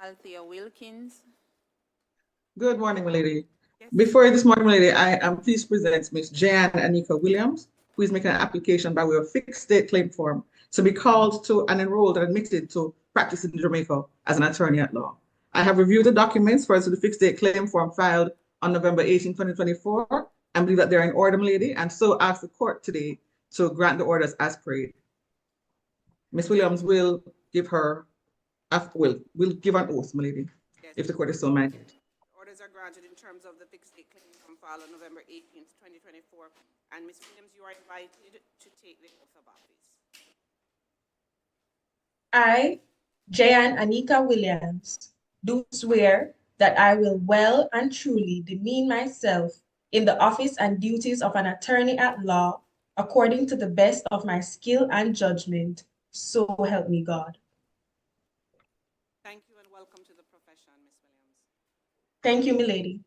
Speaker 9: Althea Wilkins.
Speaker 6: Good morning, my lady.
Speaker 2: Yes.
Speaker 6: Before this morning, my lady, I am pleased to present Ms. Jan Anika Williams, who is making an application by way of fixed date claim form to be called to and enrolled and admitted to practice in Jamaica as an attorney at law. I have reviewed the documents for the fixed date claim form filed on November 18, 2024, and believe that they're in order, my lady, and so ask the court today to grant the orders as prayed. Ms. Williams will give her, will give an oath, my lady, if the court is so minded.
Speaker 2: Orders are granted in terms of the fixed date claim form filed on November 18th, 2024. And Ms. Williams, you are invited to take the oath of office.
Speaker 5: I, Jan Anika Williams, do swear that I will well and truly demean myself in the office and duties of an attorney at law, according to the best of my skill and judgment, so help me God.
Speaker 2: Thank you and welcome to the profession, Ms. Williams.
Speaker 5: Thank you, milady.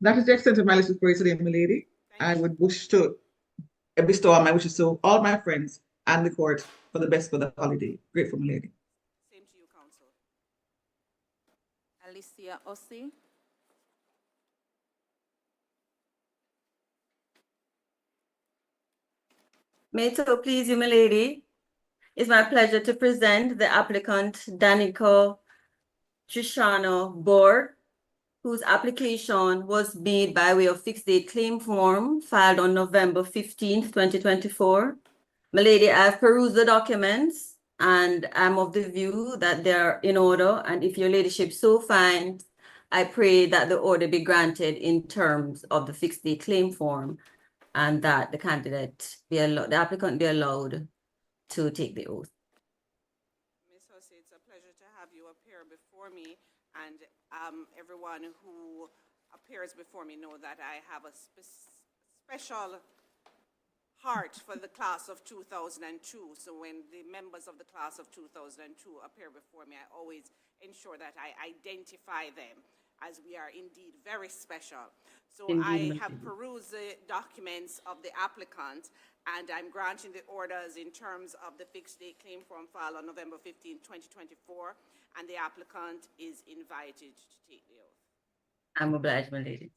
Speaker 6: That is the extent of my list for you today, my lady. I would wish to bestow my wishes to all my friends and the court for the best for the holiday. Grateful, my lady.
Speaker 2: Same to you, counsel.
Speaker 9: Alicia Ossie.
Speaker 11: May it so please you, my lady, it's my pleasure to present the applicant Danica Trishano Borg, whose application was made by way of fixed date claim form filed on November 15th, 2024. My lady, I've perused the documents and I'm of the view that they're in order. And if your ladyship so finds, I pray that the order be granted in terms of the fixed date claim form and that the candidate be allowed, the applicant be allowed to take the oath.
Speaker 2: Ms. Hussey, it's a pleasure to have you appear before me, and everyone who appears before me know that I have a special heart for the class of 2002. So when the members of the class of 2002 appear before me, I always ensure that I identify them, as we are indeed very special. So I have perused the documents of the applicant, and I'm granting the orders in terms of the fixed date claim form filed on November 15, 2024, and the applicant is invited to take the oath.
Speaker 11: I'm obliged, my lady.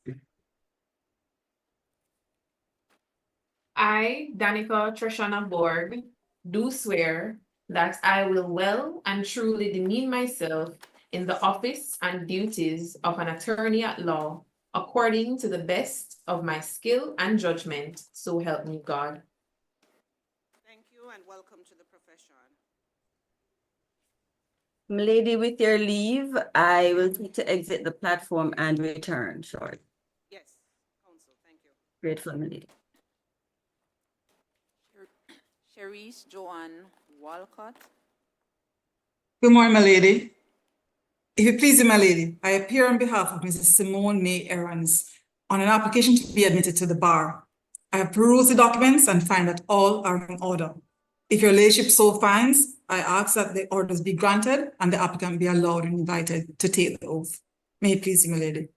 Speaker 12: I, Danica Trishana Borg, do swear that I will well and truly demean myself in the office and duties of an attorney at law, according to the best of my skill and judgment, so help me God.
Speaker 2: Thank you and welcome to the profession.
Speaker 11: Lady, with your leave, I will need to exit the platform and return shortly.
Speaker 2: Yes, counsel, thank you.
Speaker 11: Grateful, my lady.
Speaker 9: Cherise Joanne Walcott.
Speaker 14: Good morning, my lady. If you please, my lady, I appear on behalf of Mrs. Simone May Arons on an application to be admitted to the bar. I have perused the documents and find that all are in order. If your ladyship so finds, I ask that the orders be granted and the applicant be allowed and invited to take the oath. May it please you, my lady.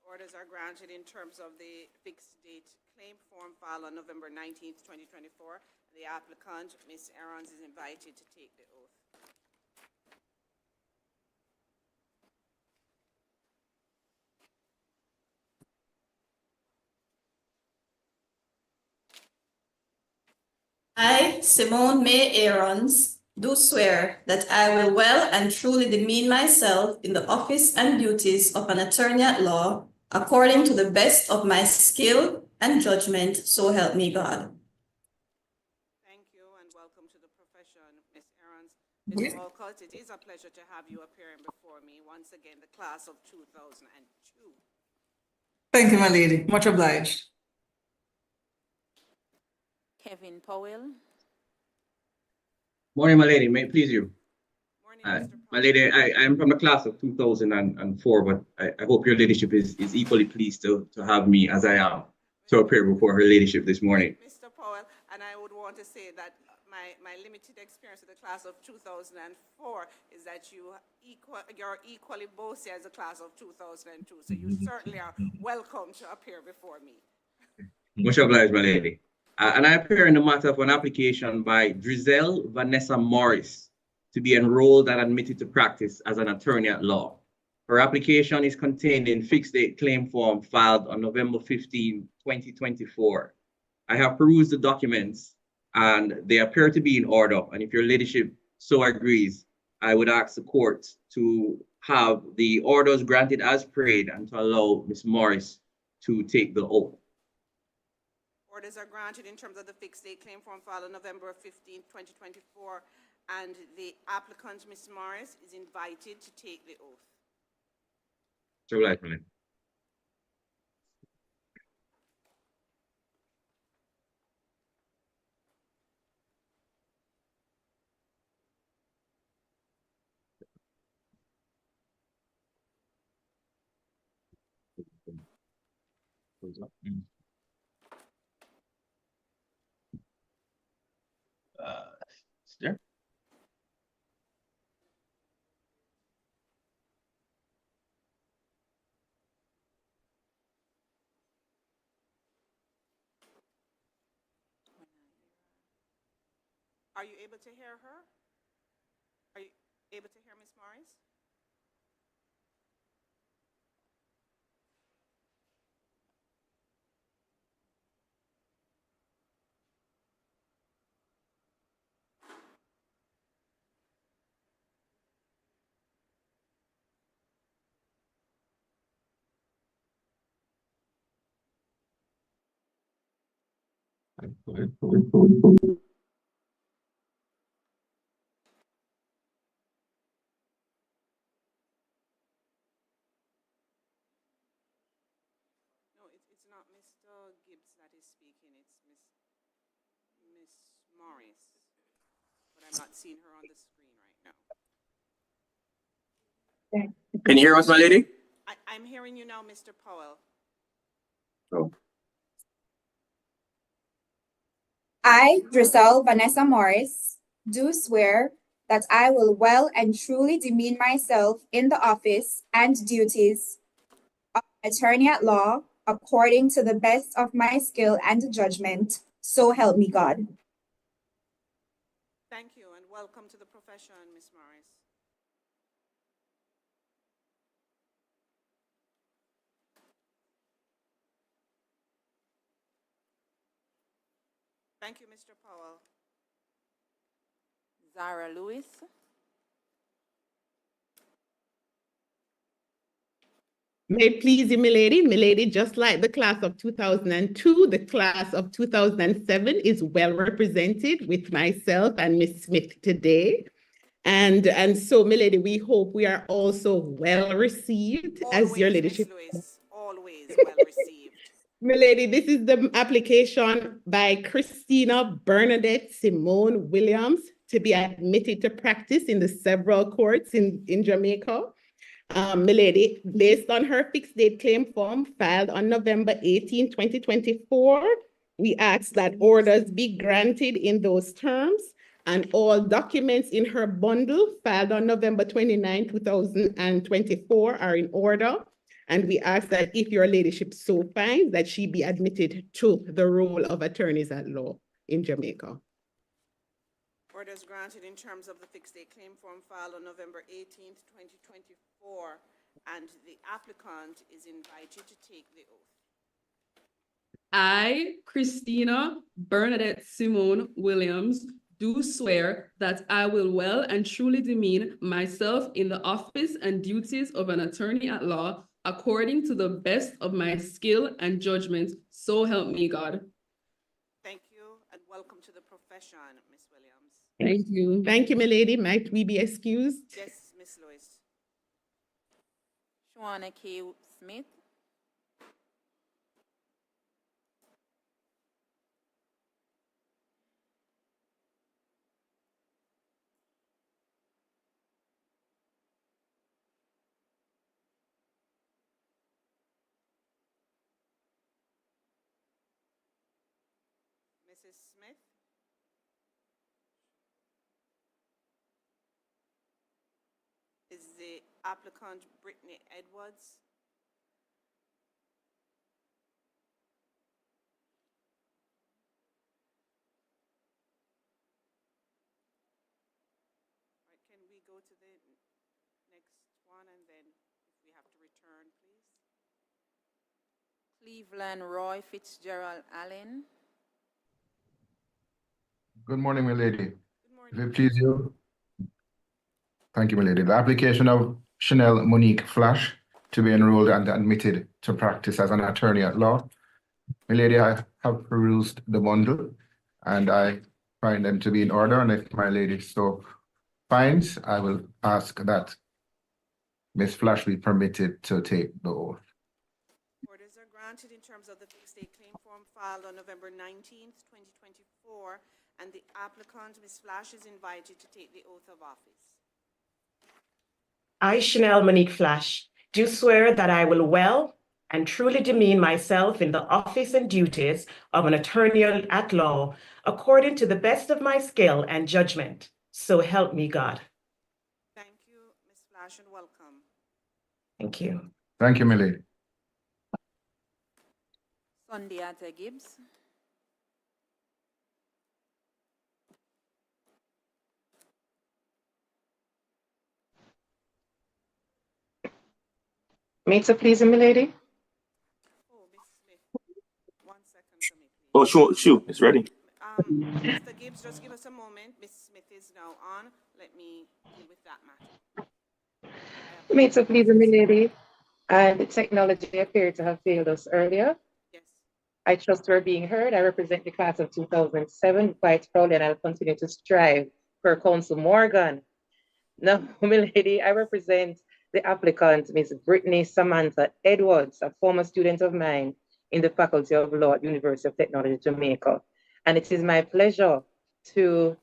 Speaker 2: Orders are granted in terms of the fixed date claim form filed on November 19th, 2024. The applicant, Ms. Arons, is invited to take the oath.
Speaker 3: I, Simone May Arons, do swear that I will well and truly demean myself in the office and duties of an attorney at law, according to the best of my skill and judgment, so help me God.
Speaker 2: Thank Ms. Arons. Ms. Walcott, it is a pleasure to have you appearing before me once again, the class of 2002.
Speaker 14: Thank you, my lady. Much obliged.
Speaker 9: Kevin Powell.
Speaker 15: Morning, my lady. May it please you. My lady, I am from the class of 2004, but I hope your ladyship is equally pleased to have me as I am to appear before her ladyship this morning.
Speaker 2: Mr. Powell, and I would want to say that my limited experience with the class of 2004 is that you're equally bossy as the class of 2002, so you certainly are welcome to appear before me.
Speaker 15: Much obliged, my lady. And I appear in the matter of an application by Drielle Vanessa Morris to be enrolled and admitted to practice as an attorney at law. Her application is contained in fixed date claim form filed on November 15, 2024. I have perused the documents and they appear to be in order. And if your ladyship so agrees, I would ask the court to have the orders granted as prayed and to allow Ms. Morris to take the oath.
Speaker 2: Orders are granted in terms of the fixed date claim form filed on November 15, 2024, and the applicant, Ms. Morris, is invited to take the oath.
Speaker 15: So right, man. There.
Speaker 2: Are you able to hear her? Are you able to hear Ms. Morris? It's not Mr. Gibbs that is speaking, it's Miss Morris. But I'm not seeing her on the screen right now.
Speaker 15: Can you hear us, my lady?
Speaker 2: I'm hearing you now, Mr. Powell.
Speaker 15: Oh.
Speaker 10: I, Drielle Vanessa Morris, do swear that I will well and truly demean myself in the office and duties of attorney at law according to the best of my skill and judgment. So help me God.
Speaker 2: Thank you and welcome to the profession, Ms. Morris. Thank you, Mr. Powell.
Speaker 9: Zara Lewis.
Speaker 7: May it please you, milady, just like the class of 2002, the class of 2007 is well represented with myself and Ms. Smith today. And so, milady, we hope we are also well received as your ladyship.
Speaker 2: Always well received.
Speaker 7: Milady, this is the application by Christina Bernadette Simone Williams to be admitted to practice in the several courts in Jamaica. Milady, based on her fixed date claim form filed on November 18, 2024, we ask that orders be granted in those terms and all documents in her bundle filed on November 29, 2024 are in order. And we ask that if your ladyship so finds that she be admitted to the role of attorneys at law in Jamaica.
Speaker 2: Orders granted in terms of the fixed date claim form filed on November 18th, 2024, and the applicant is invited to take the oath.
Speaker 17: I, Christina Bernadette Simone Williams, do swear that I will well and truly demean myself in the office and duties of an attorney at law according to the best of my skill and judgment. So help me God.
Speaker 2: Thank you and welcome to the profession, Ms. Williams.
Speaker 17: Thank you.
Speaker 22: Thank you, milady. Might we be excused?
Speaker 2: Yes, Miss Lewis.
Speaker 9: Shawana K. Smith.
Speaker 2: Mrs. Smith. Is the applicant Brittany Edwards? All right, can we go to the next one, and then if we have to return, please?
Speaker 9: Cleveland Roy Fitzgerald Allen.
Speaker 16: Good morning, my lady.
Speaker 2: Good morning.
Speaker 16: If it please you. Thank you, my lady. The application of Chanel Monique Flash to be enrolled and admitted to practice as an attorney at law. My lady, I have perused the bundle and I find them to be in order. And if my lady so finds, I will ask that Ms. Flash be permitted to take the oath.
Speaker 2: Orders are granted in terms of the fixed date claim form filed on November 19th, 2024, and the applicant, Ms. Flash, is invited to take the oath of office.
Speaker 3: I, Chanel Monique Flash, do swear that I will well and truly demean myself in the office and duties of an attorney at law according to the best of my skill and judgment. So help me God.
Speaker 2: Thank you, Ms. Flash, and welcome.
Speaker 3: Thank you.
Speaker 16: Thank you, my lady.
Speaker 9: Sundiata Gibbs.
Speaker 3: May it please me, lady?
Speaker 2: Oh, Ms. Smith, 1 second for me, please.
Speaker 18: Oh, shoot, it's ready.
Speaker 2: Mr. Gibbs, just give us a moment. Ms. Smith is now on. Let me deal with that matter.
Speaker 3: May it please me, lady? And the technology appeared to have failed us earlier.
Speaker 2: Yes.
Speaker 3: I trust we're being heard. I represent the class of 2007 quite proudly, and I'll continue to strive for Council Morgan. Now, my lady, I represent the applicant, Ms. Brittany Samantha Edwards, a former student of mine in the Faculty of Law at University of Technology, Jamaica. And it is my pleasure to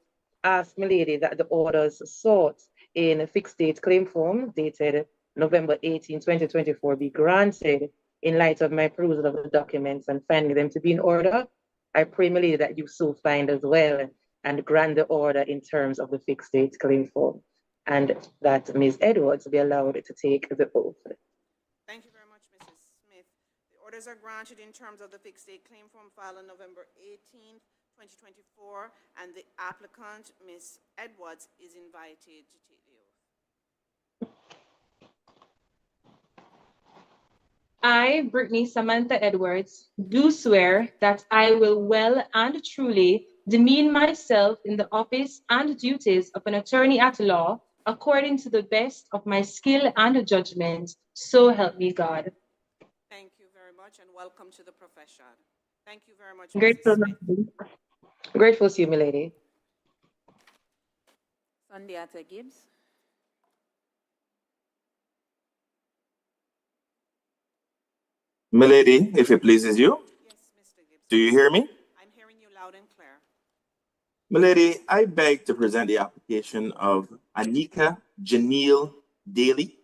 Speaker 3: ask my lady that the orders sought in a fixed date claim form dated November 18, 2024 be granted in light of my perusal of the documents and finding them to be in order. I pray, my lady, that you so find as well and grant the order in terms of the fixed date claim form, and that Ms. Edwards be allowed to take the oath.
Speaker 2: Thank you very much, Mrs. Smith. The orders are granted in terms of the fixed date claim form filed on November 18th, 2024, and the applicant, Ms. Edwards, is invited to take the oath.
Speaker 19: I, Brittany Samantha Edwards, do swear that I will well and truly demean myself in the office and duties of an attorney at law according to the best of my skill and judgment. So help me God.
Speaker 2: Thank you very much, and welcome to the profession. Thank you very much,
Speaker 3: Grateful,
Speaker 2: Mrs. Smith.
Speaker 3: Grateful to you, my lady.
Speaker 9: Sundiata Gibbs.
Speaker 18: Milady, if it pleases you.
Speaker 2: Yes, Mr. Gibbs.
Speaker 18: Do you hear me?
Speaker 2: I'm hearing you loud and clear.
Speaker 18: Milady, I beg to present the application of Anika Janelle Daly.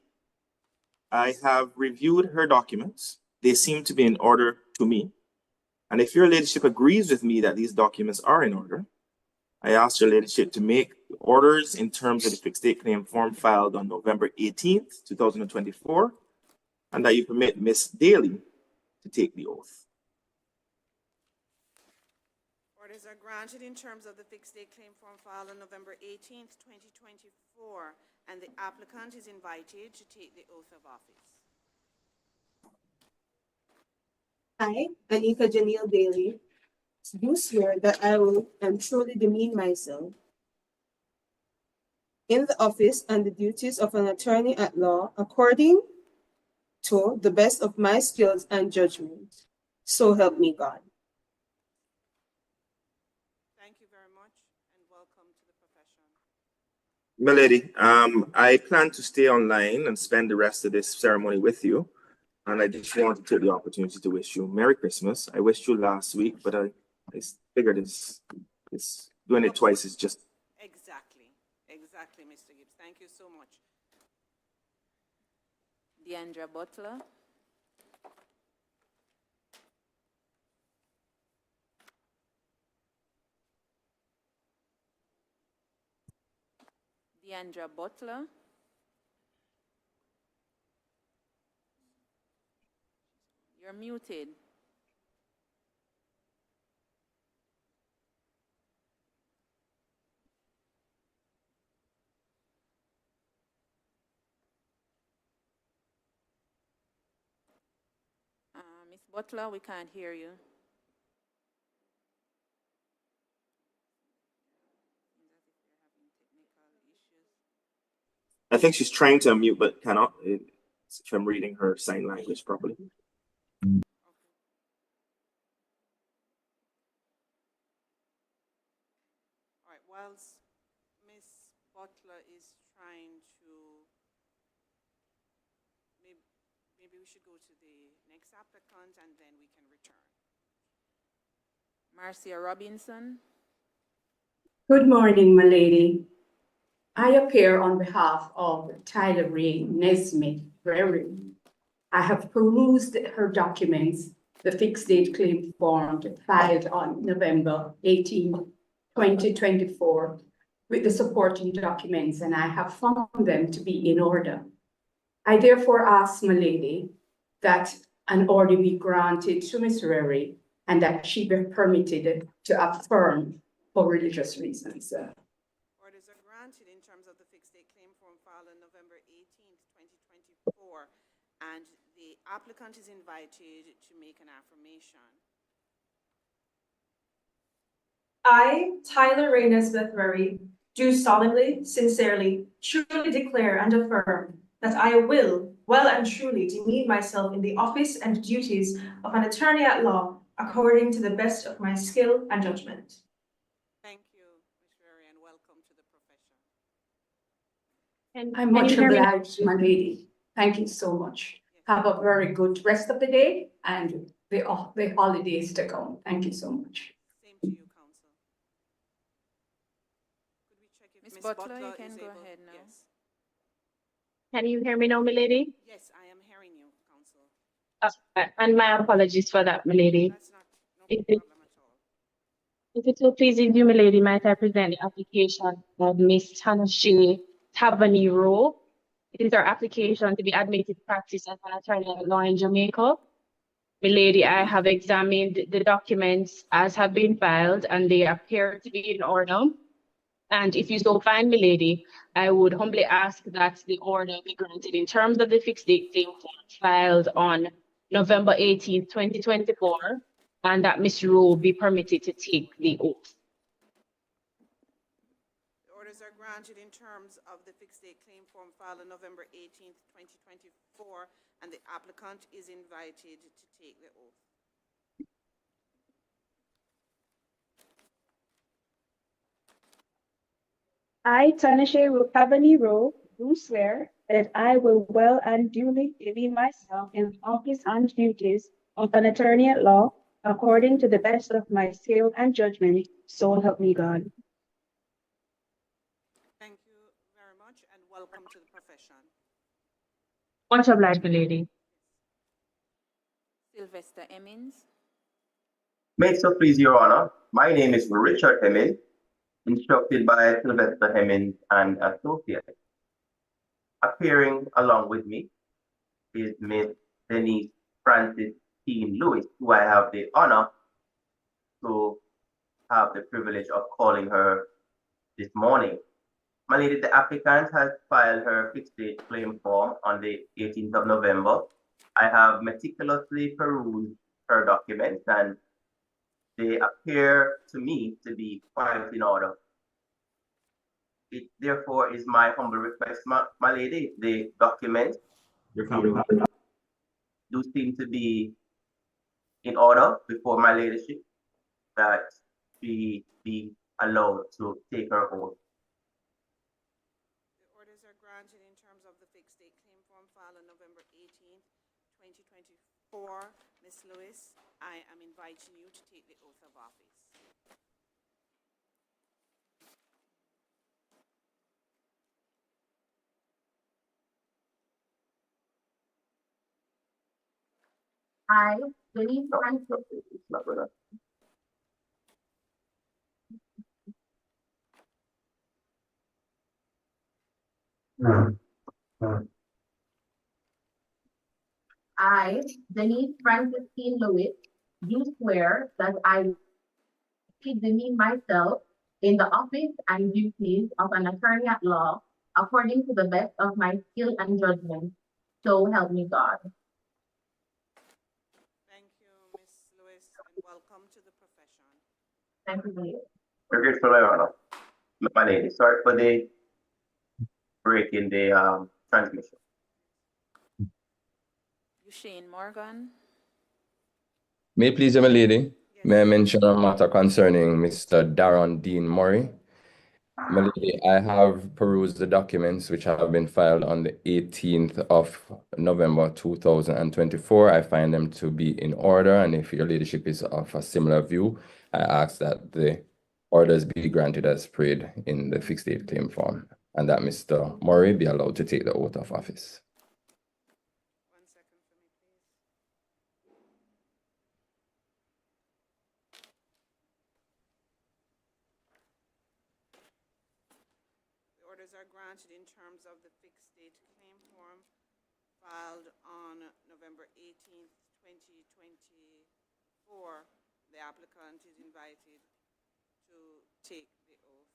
Speaker 18: I have reviewed her documents. They seem to be in order to me. And if your ladyship agrees with me that these documents are in order, I ask your ladyship to make orders in terms of the fixed date claim form filed on November 18th, 2024, and that you permit Miss Daly to take the oath.
Speaker 2: Orders are granted in terms of the fixed date claim form filed on November 18th, 2024, and the applicant is invited to take the oath of office.
Speaker 20: I, Anika Janelle Daly, do swear that I will and truly demean myself in the office and the duties of an attorney at law according to the best of my skills and judgment. So help me God.
Speaker 2: Thank you very much, and welcome to the profession.
Speaker 18: Milady, I plan to stay online and spend the rest of this ceremony with you. And I just wanted to take the opportunity to wish you Merry Christmas. I wished you last week, but I figured this doing it twice is just.
Speaker 2: Exactly, Mr. Gibbs. Thank you so much.
Speaker 9: Deandra Butler. Deandra Butler. You're muted. Miss Butler, we can't hear you.
Speaker 18: I think she's trying to unmute but cannot. If I'm reading her sign language properly.
Speaker 2: All right, whilst Miss Butler is trying to, maybe we should go to the next applicant and then we can return.
Speaker 9: Marcia Robinson.
Speaker 1: Good morning, my lady. I appear on behalf of Tyler Ray Nesmith Berry. I have perused her documents, the fixed date claim form filed on November 18, 2024, with the supporting documents, and I have found them to be in order. I therefore ask, my lady, that an order be granted to Ms. Berry and that she be permitted to affirm for religious reasons.
Speaker 2: Orders are granted in terms of the fixed date claim form filed on November 18th, 2024, and the applicant is invited to make an affirmation.
Speaker 4: I, Tyler Ray Nesmith Berry, do solemnly, sincerely, truly declare and affirm that I will well and truly demean myself in the office and duties of an attorney at law according to the best of my skill and judgment.
Speaker 2: Thank you, Ms. Berry, and welcome to the profession.
Speaker 1: I'm much obliged, my lady. Thank you so much. Have a very good rest of the day and the holidays to come. Thank you so much.
Speaker 2: Same to you, counsel. Could we check if
Speaker 9: Ms.
Speaker 2: Ms.
Speaker 9: Butler, you
Speaker 2: is
Speaker 9: can go
Speaker 2: able-
Speaker 9: ahead now.
Speaker 2: Yes.
Speaker 19: Can you hear me now, milady?
Speaker 2: Yes, I am hearing you, counsel.
Speaker 19: And my apologies for that, milady.
Speaker 2: That's not no
Speaker 19: If it,
Speaker 2: problem at all.
Speaker 19: if it will please you, milady, might I present the application of Miss Tanashi Tabanero? It is our application to be admitted to practice as an attorney at law in Jamaica. Milady, I have examined the documents as have been filed and they appear to be in order. And if you so find, milady, I would humbly ask that the order be granted in terms of the fixed date claim form filed on November 18th, 2024, and that Ms. Rowe be permitted to take the oath.
Speaker 2: The orders are granted in terms of the fixed date claim form filed on November 18th, 2024, and the applicant is invited to take the oath.
Speaker 19: I, Tanashe Tabanero, do swear that I will well and duly demean myself in the office and duties of an attorney at law according to the best of my skill and judgment, so help me God.
Speaker 2: Thank you very much and welcome to the profession.
Speaker 19: Much obliged, milady.
Speaker 9: Sylvester Emmons.
Speaker 21: May it so please your honor, my name is Richard Hemming, instructed by Sylvester Hemming and Associates. Appearing along with me is Miss Denise Francis Dean Lewis, who I have the honor to have the privilege of calling her this morning. My lady, the applicant has filed her fixed date claim form on the 18th of November. I have meticulously perused her documents and they appear to me to be quite in order. It therefore is my humble request, my lady, the documents do seem to be in order before my ladyship, that she be allowed to take her oath.
Speaker 2: orders are granted in terms of the fixed date claim form filed on November 18th, 2024. Ms. Lewis, I am inviting you to take the oath of office.
Speaker 3: I, Denise Francis, I, Denise Francis T. Lewis, do swear that I will demean myself in the office and duties of an attorney at law according to the best of my skill and judgment. So help me God.
Speaker 2: Thank you, Ms. Lewis, and welcome to the profession.
Speaker 3: Thank you.
Speaker 21: Very grateful, Your Honor. My lady, sorry for the break in the transmission.
Speaker 9: Shane Morgan.
Speaker 8: May it please you, my lady, may I mention a matter concerning Mr. Darren Dean Murray? My lady, I have perused the documents which have been filed on the 18th of November 2024. I find them to be in order, and if your ladyship is of a similar view, I ask that the orders be granted as prayed in the fixed date claim form, and that Mr. Murray be allowed to take the oath of office.
Speaker 2: Are granted in terms of the fixed date claim form filed on November 18th, 2024. The applicant is invited to take the oath.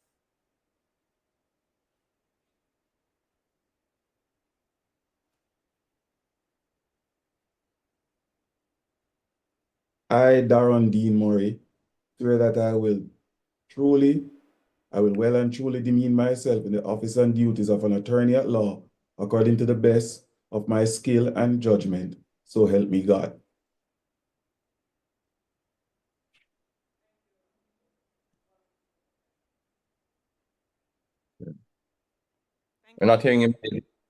Speaker 13: I, Darren Dean Murray, swear that I will well and truly demean myself in the office and duties of an attorney at law, according to the best of my skill and judgment. So help me God.
Speaker 8: We're not hearing him.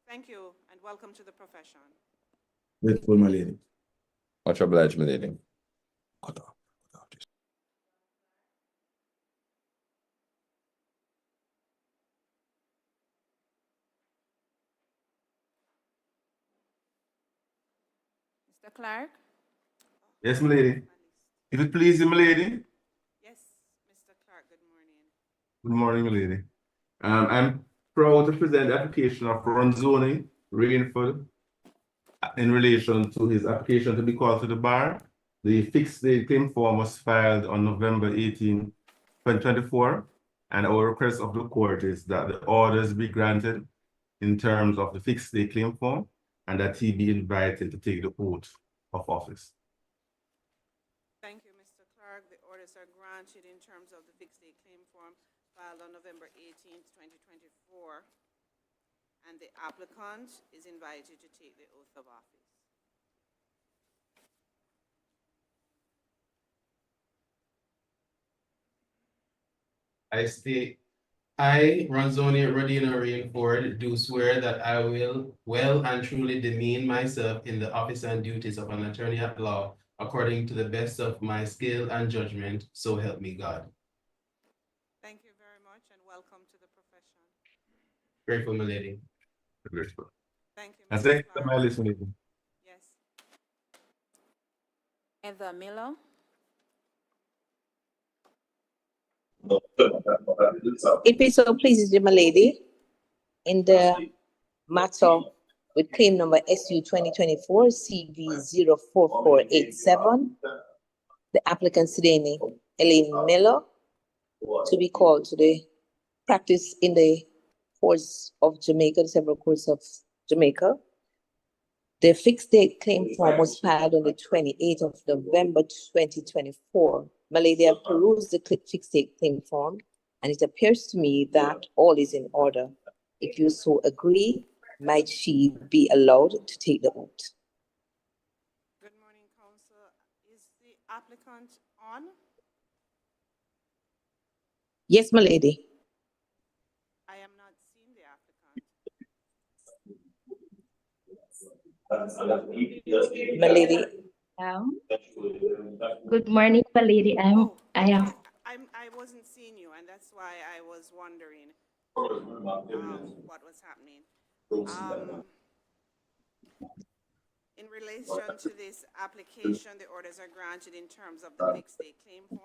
Speaker 2: Thank you, and welcome to the profession.
Speaker 13: Grateful, my lady.
Speaker 8: Much obliged, my lady.
Speaker 9: Mr. Clark.
Speaker 21: Yes, my lady. If it please you, my lady.
Speaker 2: Yes, Mr. Clark, good morning.
Speaker 21: Good morning, my lady. I'm proud to present the application of Ronzoni Rainford in relation to his application to be called to the bar. The fixed date claim form was filed on November 18, 2024, and our request of the court is that the orders be granted in terms of the fixed date claim form and that he be invited to take the oath of office.
Speaker 2: Thank you, Mr. Clark. The orders are granted in terms of the fixed date claim form filed on November 18th, 2024, and the applicant is invited to take the oath of office.
Speaker 23: I, Ronzoni Rodino Rainford, do swear that I will well and truly demean myself in the office and duties of an attorney at law, according to the best of my skill and judgment, so help me God.
Speaker 2: Thank you very much, and welcome to the profession.
Speaker 23: Grateful, my lady.
Speaker 21: Grateful.
Speaker 2: Thank you,
Speaker 21: And
Speaker 2: Mr.
Speaker 21: thank you,
Speaker 2: Clark.
Speaker 21: my lady.
Speaker 2: Yes.
Speaker 9: Heather Miller.
Speaker 24: If it so pleases you, my lady, in the matter with claim number SU 2024 CV 04487, the applicant Sidney Elaine Miller to be called to the practice in the courts of Jamaica, the several courts of Jamaica. The fixed date claim form was filed on the 28th of November 2024. My lady, I've perused the fixed date claim form, and it appears to me that all is in order. If you so agree, might she be allowed to take the oath?
Speaker 2: Good morning, Council. Is the applicant on?
Speaker 24: Yes, my lady.
Speaker 2: I am not seeing the applicant.
Speaker 24: My lady,
Speaker 5: Good morning, my lady. I am.
Speaker 2: I wasn't seeing you, and that's why I was wondering what was happening. In relation to this application, the orders are granted in terms of the fixed date claim form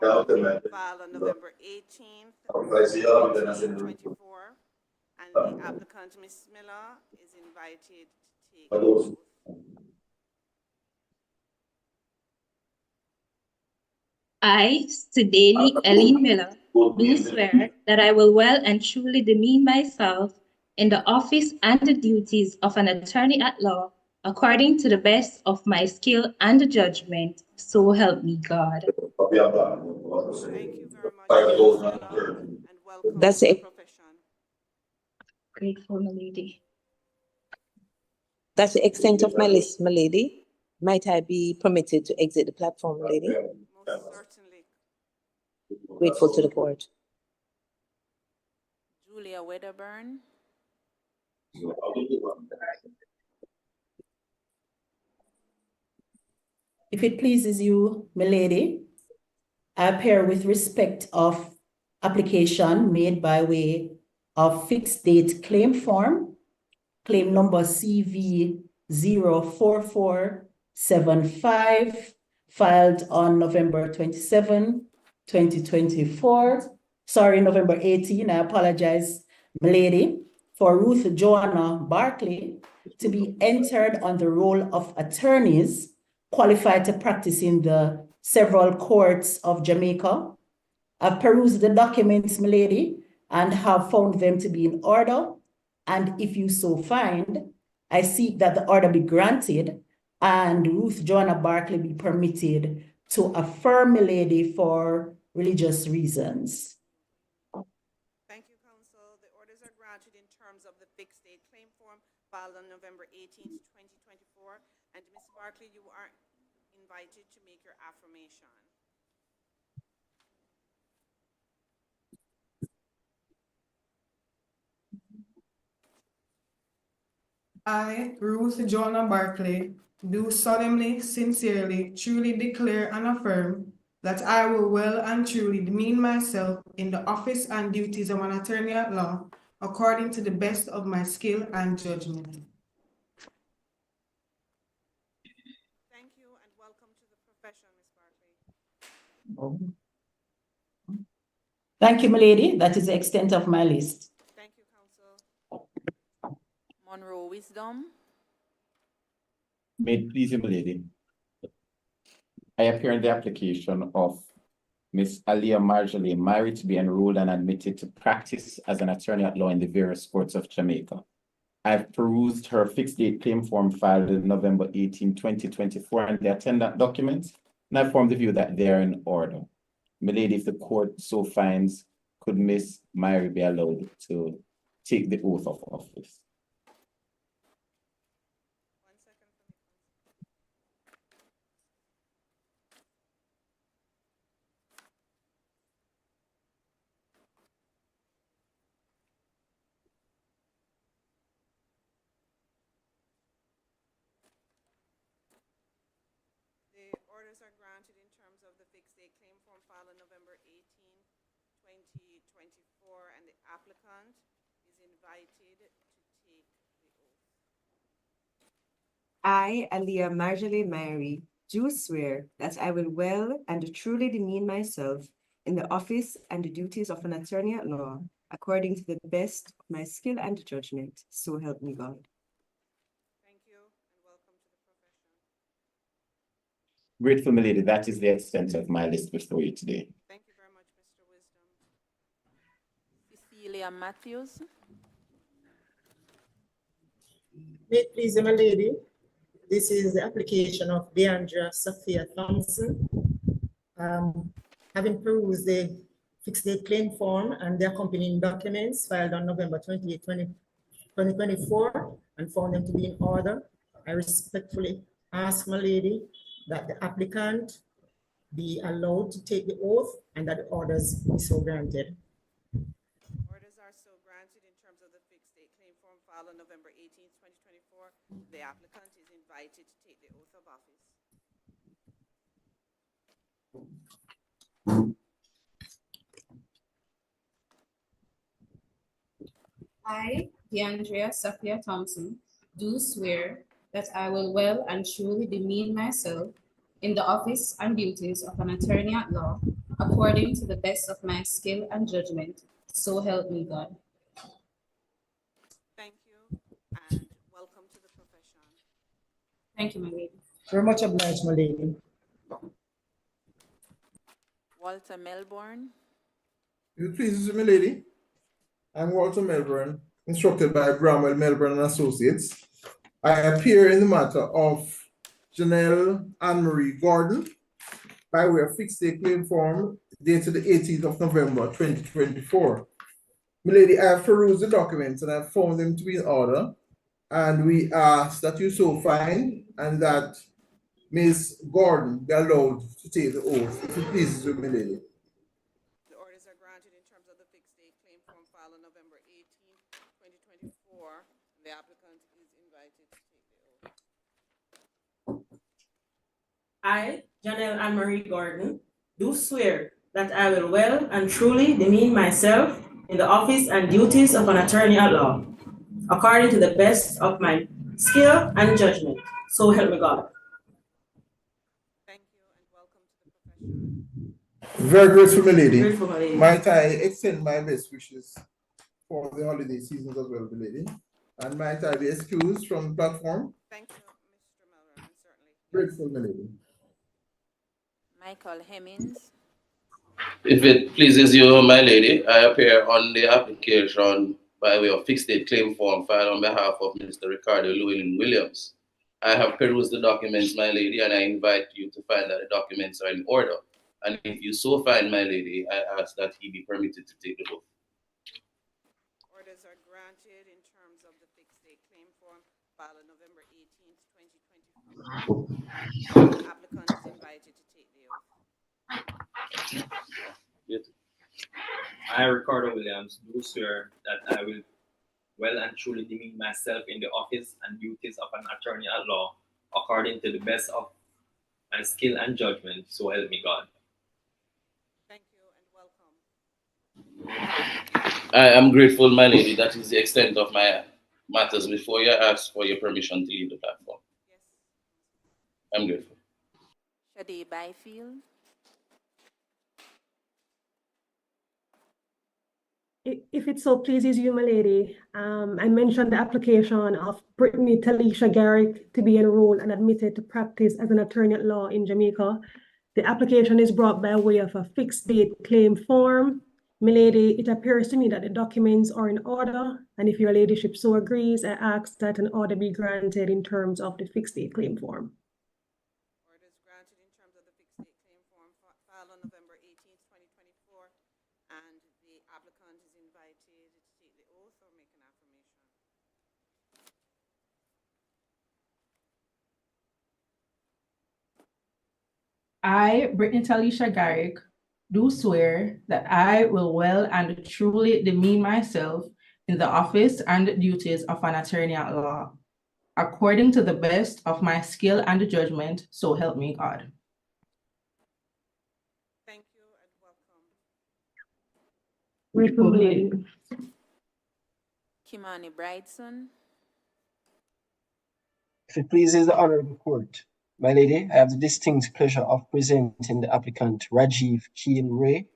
Speaker 2: filed on November 18th, 2024, and the applicant, Ms. Miller, is invited to take the oath.
Speaker 5: I, Sidney Ellie Miller, do swear that I will well and truly demean myself in the office and the duties of an attorney at law, according to the best of my skill and judgment. So help me God.
Speaker 2: Thank you very much, Ms. Miller, and welcome
Speaker 24: that's
Speaker 2: to the
Speaker 24: it.
Speaker 2: profession.
Speaker 5: Grateful, my lady.
Speaker 24: That's the extent of my list, my lady. Might I be permitted to exit the platform, my lady?
Speaker 2: Most certainly.
Speaker 24: Grateful to the court.
Speaker 9: Julia Wedderburn.
Speaker 22: If it pleases you, my lady, I appear with respect of application made by way of fixed date claim form, claim number CV 04475, filed on November 27, 2024. Sorry, November 18, I apologize, my lady, for Ruth Joanna Barklay to be entered on the roll of attorneys qualified to practice in the several courts of Jamaica. I've perused the documents, my lady, and have found them to be in order. And if you so find, I seek that the order be granted and Ruth Joanna Barklay be permitted to affirm, my lady, for religious reasons.
Speaker 2: Thank you, counsel. The orders are granted in terms of the fixed date claim form filed on November 18th, 2024. And Ms. Barklay, you are invited to make your affirmation.
Speaker 6: I, Ruth Joanna Barklay, do solemnly, sincerely, truly declare and affirm that I will well and truly demean myself in the office and duties of an attorney at law, according to the best of my skill and judgment.
Speaker 2: Thank you and welcome to the profession, Ms. Barklay.
Speaker 22: Thank you, my lady. That is the extent of my list.
Speaker 2: Thank you, counsel.
Speaker 9: Monroe Wisdom.
Speaker 11: May it please you, my lady. I appear in the application of Miss Alia Marjorie Mary to be enrolled and admitted to practice as an attorney at law in the various courts of Jamaica. I've perused her fixed date claim form filed in November 18, 2024 and the attendant documents, and I formed the view that they are in order. My lady, if the court so finds, could Miss Mary be allowed to take the oath of office?
Speaker 2: The orders are granted in terms of the fixed date claim form filed on November 18, 2024, and the applicant is invited to take the oath.
Speaker 12: I, Alia Marjorie Mary, do swear that I will well and truly demean myself in the office and the duties of an attorney at law, according to the best of my skill and judgment. So help me God.
Speaker 2: Thank you and welcome to the profession.
Speaker 11: Grateful, my lady, that is the extent of my list before you today.
Speaker 2: Thank you very much, Mr. Wisdom.
Speaker 9: Cecilia Matthews.
Speaker 25: May it please my lady, this is the application of Deandra Sophia Thompson. Having perused the fixed date claim form and the accompanying documents filed on November 28, 2024 and found them to be in order, I respectfully ask my lady that the applicant be allowed to take the oath and that the orders be so granted.
Speaker 2: Orders are so granted in terms of the fixed date claim form filed on November 18th, 2024. The applicant is invited to take the oath of office.
Speaker 7: I, DeAndrea Sophia Thompson, do swear that I will well and truly demean myself in the office and duties of an attorney at law, according to the best of my skill and judgment, so help me God.
Speaker 2: Thank you, and welcome to the profession.
Speaker 7: Thank you, my lady.
Speaker 25: Very much obliged, my lady.
Speaker 9: Walter Melbourne.
Speaker 10: If it pleases you, my lady, I'm Walter Melbourne, instructed by Bramwell Melbourne and Associates. I appear in the matter of Janelle Anne-Marie Gordon by way of fixed day claim form dated the 18th of November 2024. My lady, I have perused the documents and I've found them to be in order, and we ask that you so find and that Ms. Gordon be allowed to take the oath, if it pleases you, my lady.
Speaker 2: The orders are granted in terms of the fixed day claim form filed on November 18th, 2024. The applicant is invited to take the oath.
Speaker 4: I, Janelle Anne-Marie Gordon, do swear that I will well and truly demean myself in the office and duties of an attorney at law, according to the best of my skill and judgment. So help me God.
Speaker 10: Very grateful, my lady.
Speaker 4: Grateful, my lady.
Speaker 10: Might I extend my best wishes for the holiday season as well, my lady? And might I be excused from the platform?
Speaker 2: Thank you, Mr. Melbourne, certainly.
Speaker 10: Grateful, my lady.
Speaker 9: Michael Hemmings.
Speaker 14: If it pleases you, my lady, I appear on the application by way of fixed date claim form filed on behalf of Mr. Ricardo Llewellyn Williams. I have perused the documents, my lady, and I invite you to find that the documents are in order. And if you so find, my lady, I ask that he be permitted to take the oath.
Speaker 2: Orders are granted in terms of the fixed day claim form filed on November 18th, 2024. The applicant is invited to take the oath.
Speaker 15: I, Ricardo Williams, do swear that I will well and truly demean myself in the office and duties of an attorney at law, according to the best of my skill and judgment, so help me God.
Speaker 2: Thank you and welcome.
Speaker 14: I am grateful, my lady. That is the extent of my matters before you ask for your permission to leave the platform.
Speaker 2: Yes.
Speaker 14: I'm grateful.
Speaker 9: Shade Byfield.
Speaker 17: If it so pleases you, my lady, I mentioned the application of Brittany Talisha Garrick to be enrolled and admitted to practice as an attorney at law in Jamaica. The application is brought by way of a fixed date claim form. My lady, it appears to me that the documents are in order, and if your ladyship so agrees, I ask that an order be granted in terms of the fixed date claim form.
Speaker 2: Orders granted in terms of the fixed date claim form filed on November 18th, 2024, and the applicant is invited to take the oath or make an affirmation.
Speaker 26: I, Brittany Talisha Garrick, do swear that I will well and truly demean myself in the office and duties of an attorney at law, according to the best of my skill and judgment, so help me God.
Speaker 2: Thank you and welcome.
Speaker 17: Grateful, my lady.
Speaker 9: Kimani Brightson.
Speaker 27: If it pleases the Honorable Court, my lady, I have the distinct pleasure of presenting the applicant Rajiv Keel Ray.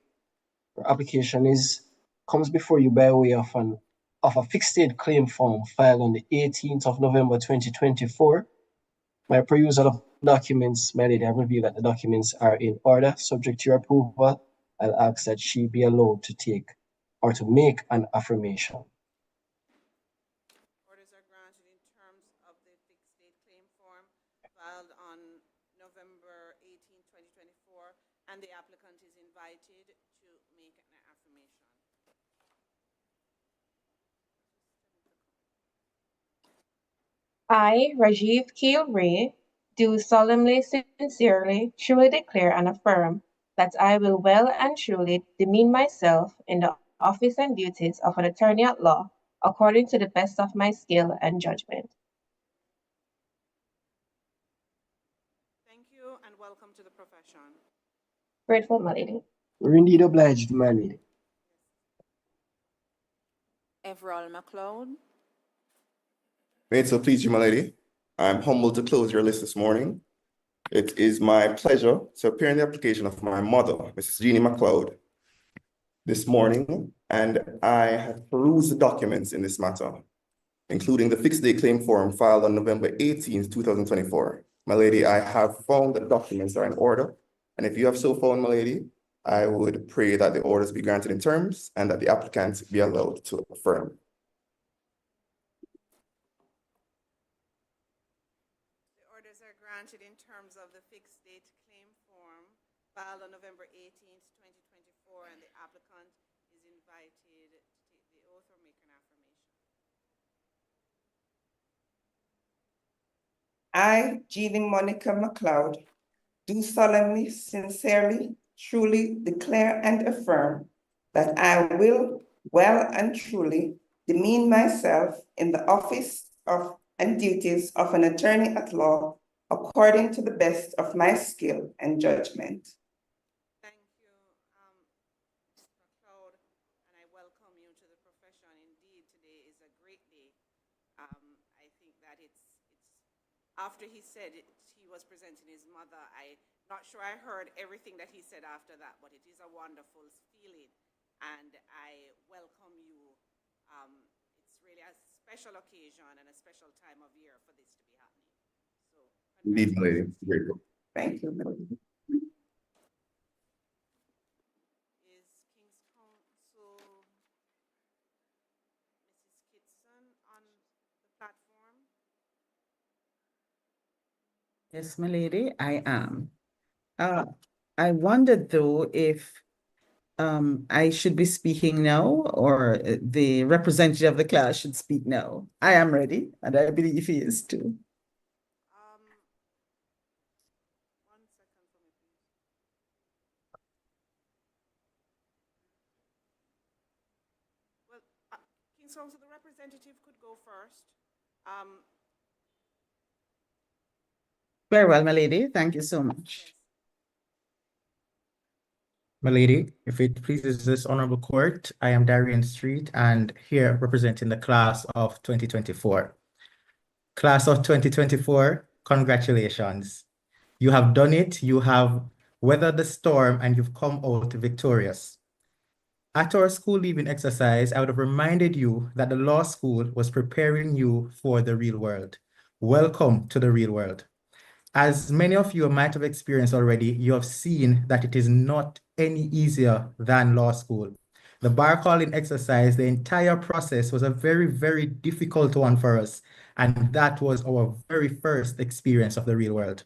Speaker 27: Her application comes before you by way of a fixed date claim form filed on the 18th of November 2024. My perusal of documents, my lady, I reveal that the documents are in order. Subject to your approval, I'll ask that she be allowed to take or to make an affirmation.
Speaker 2: Orders are granted in terms of the fixed date claim form filed on November 18, 2024, and the applicant is invited to make an affirmation.
Speaker 19: I, Rajiv Keel Ray, do solemnly, sincerely, truly declare and affirm that I will well and truly demean myself in the office and duties of an attorney at law,
Speaker 1: according to the best of my skill and judgment.
Speaker 2: Thank you and welcome to the profession.
Speaker 1: Grateful, my lady.
Speaker 27: We're indeed obliged, my lady.
Speaker 9: Everall McLoud.
Speaker 3: May it so please you, my lady. I'm humbled to close your list this morning. It is my pleasure to appear in the application of my mother, Mrs. Jeannie McLoud, this morning, and I have perused the documents in this matter, including the fixed day claim form filed on November 18th, 2024. My lady, I have found that documents are in order, and if you have so found, my lady, I would pray that the orders be granted in terms and that the applicant be allowed to affirm.
Speaker 2: Granted in terms of the fixed date claim form filed on November 18th, 2024, and the applicant is invited to take the oath or make an affirmation.
Speaker 8: I, Jeannie Monica McLoud, do solemnly, sincerely, truly declare and affirm that I will well and truly demean myself in the office of and duties of an attorney at law according to the best of my skill and judgment.
Speaker 2: Thank you, Mr. McLeod, and I welcome you to the profession. Indeed, today is a great day. I think that it's after he said it, he was presenting his mother. I'm not sure I heard everything that he said after that, but it is a wonderful feeling, and I welcome you. It's really a special occasion and a special time of year for this to be happening.
Speaker 3: Indeed, my lady. Grateful.
Speaker 8: Thank you, Melody.
Speaker 2: Is King's Counsel Mrs. Kitson on the platform?
Speaker 13: Yes, my lady, I am. I wondered though if I should be speaking now or the representative of the class should speak now. I am ready, and I believe he is too.
Speaker 2: So the representative could go first.
Speaker 13: Very well, my lady. Thank you so much.
Speaker 16: My lady, if it pleases this honorable court, I am Darian Street and here representing the class of 2024. Class of 2024, congratulations. You have done it. You have weathered the storm and you've come out victorious. At our school leaving exercise, I would have reminded you that the law school was preparing you for the real world. Welcome to the real world. As many of you might have experienced already, you have seen that it is not any easier than law school. The bar calling exercise, the entire process was a very, very difficult one for us. And that was our very first experience of the real world.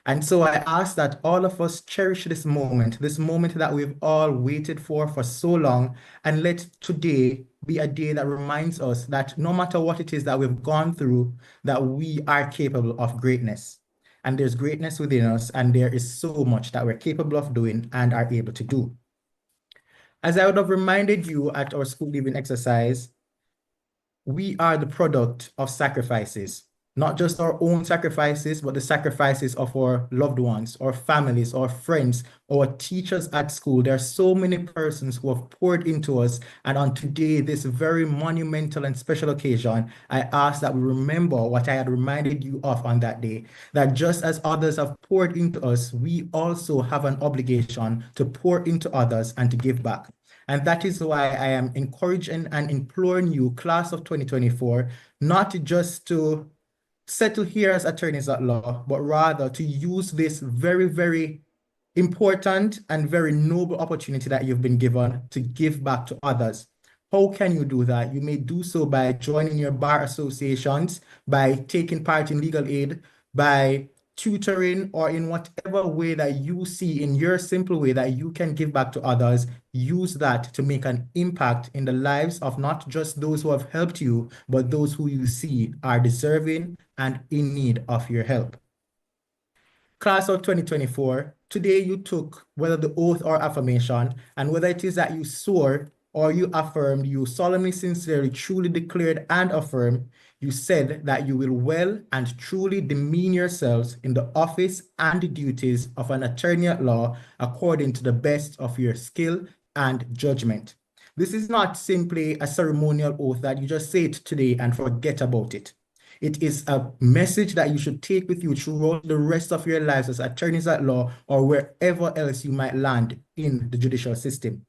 Speaker 16: And so I ask that all of us cherish this moment that we've all waited for so long, and let today be a day that reminds us that no matter what it is that we've gone through, that we are capable of greatness. And there's greatness within us, and there is so much that we're capable of doing and are able to do. As I would have reminded you at our school leaving exercise, we are the product of sacrifices. Not just our own sacrifices, but the sacrifices of our loved ones, our families, our friends, our teachers at school. There are so many persons who have poured into us. And on today, this very monumental and special occasion, I ask that we remember what I had reminded you of on that day, that just as others have poured into us, we also have an obligation to pour into others and to give back. And that is why I am encouraging and imploring you, class of 2024, not just to settle here as attorneys at law, but rather to use this very, very important and very noble opportunity that you've been given to give back to others. How can you do that? You may do so by joining your bar associations, by taking part in legal aid, by tutoring, or in whatever way that you see in your simple way that you can give back to others. Use that to make an impact in the lives of not just those who have helped you, but those who you see are deserving and in need of your help. Class of 2024, today you took whether the oath or affirmation, and whether it is that you swore or you affirmed, you solemnly, sincerely, truly declared and affirmed, you said that you will well and truly demean yourselves in the office and duties of an attorney at law according to the best of your skill and judgment. This is not simply a ceremonial oath that you just say it today and forget about it. It is a message that you should take with you throughout the rest of your lives as attorneys at law or wherever else you might land in the judicial system.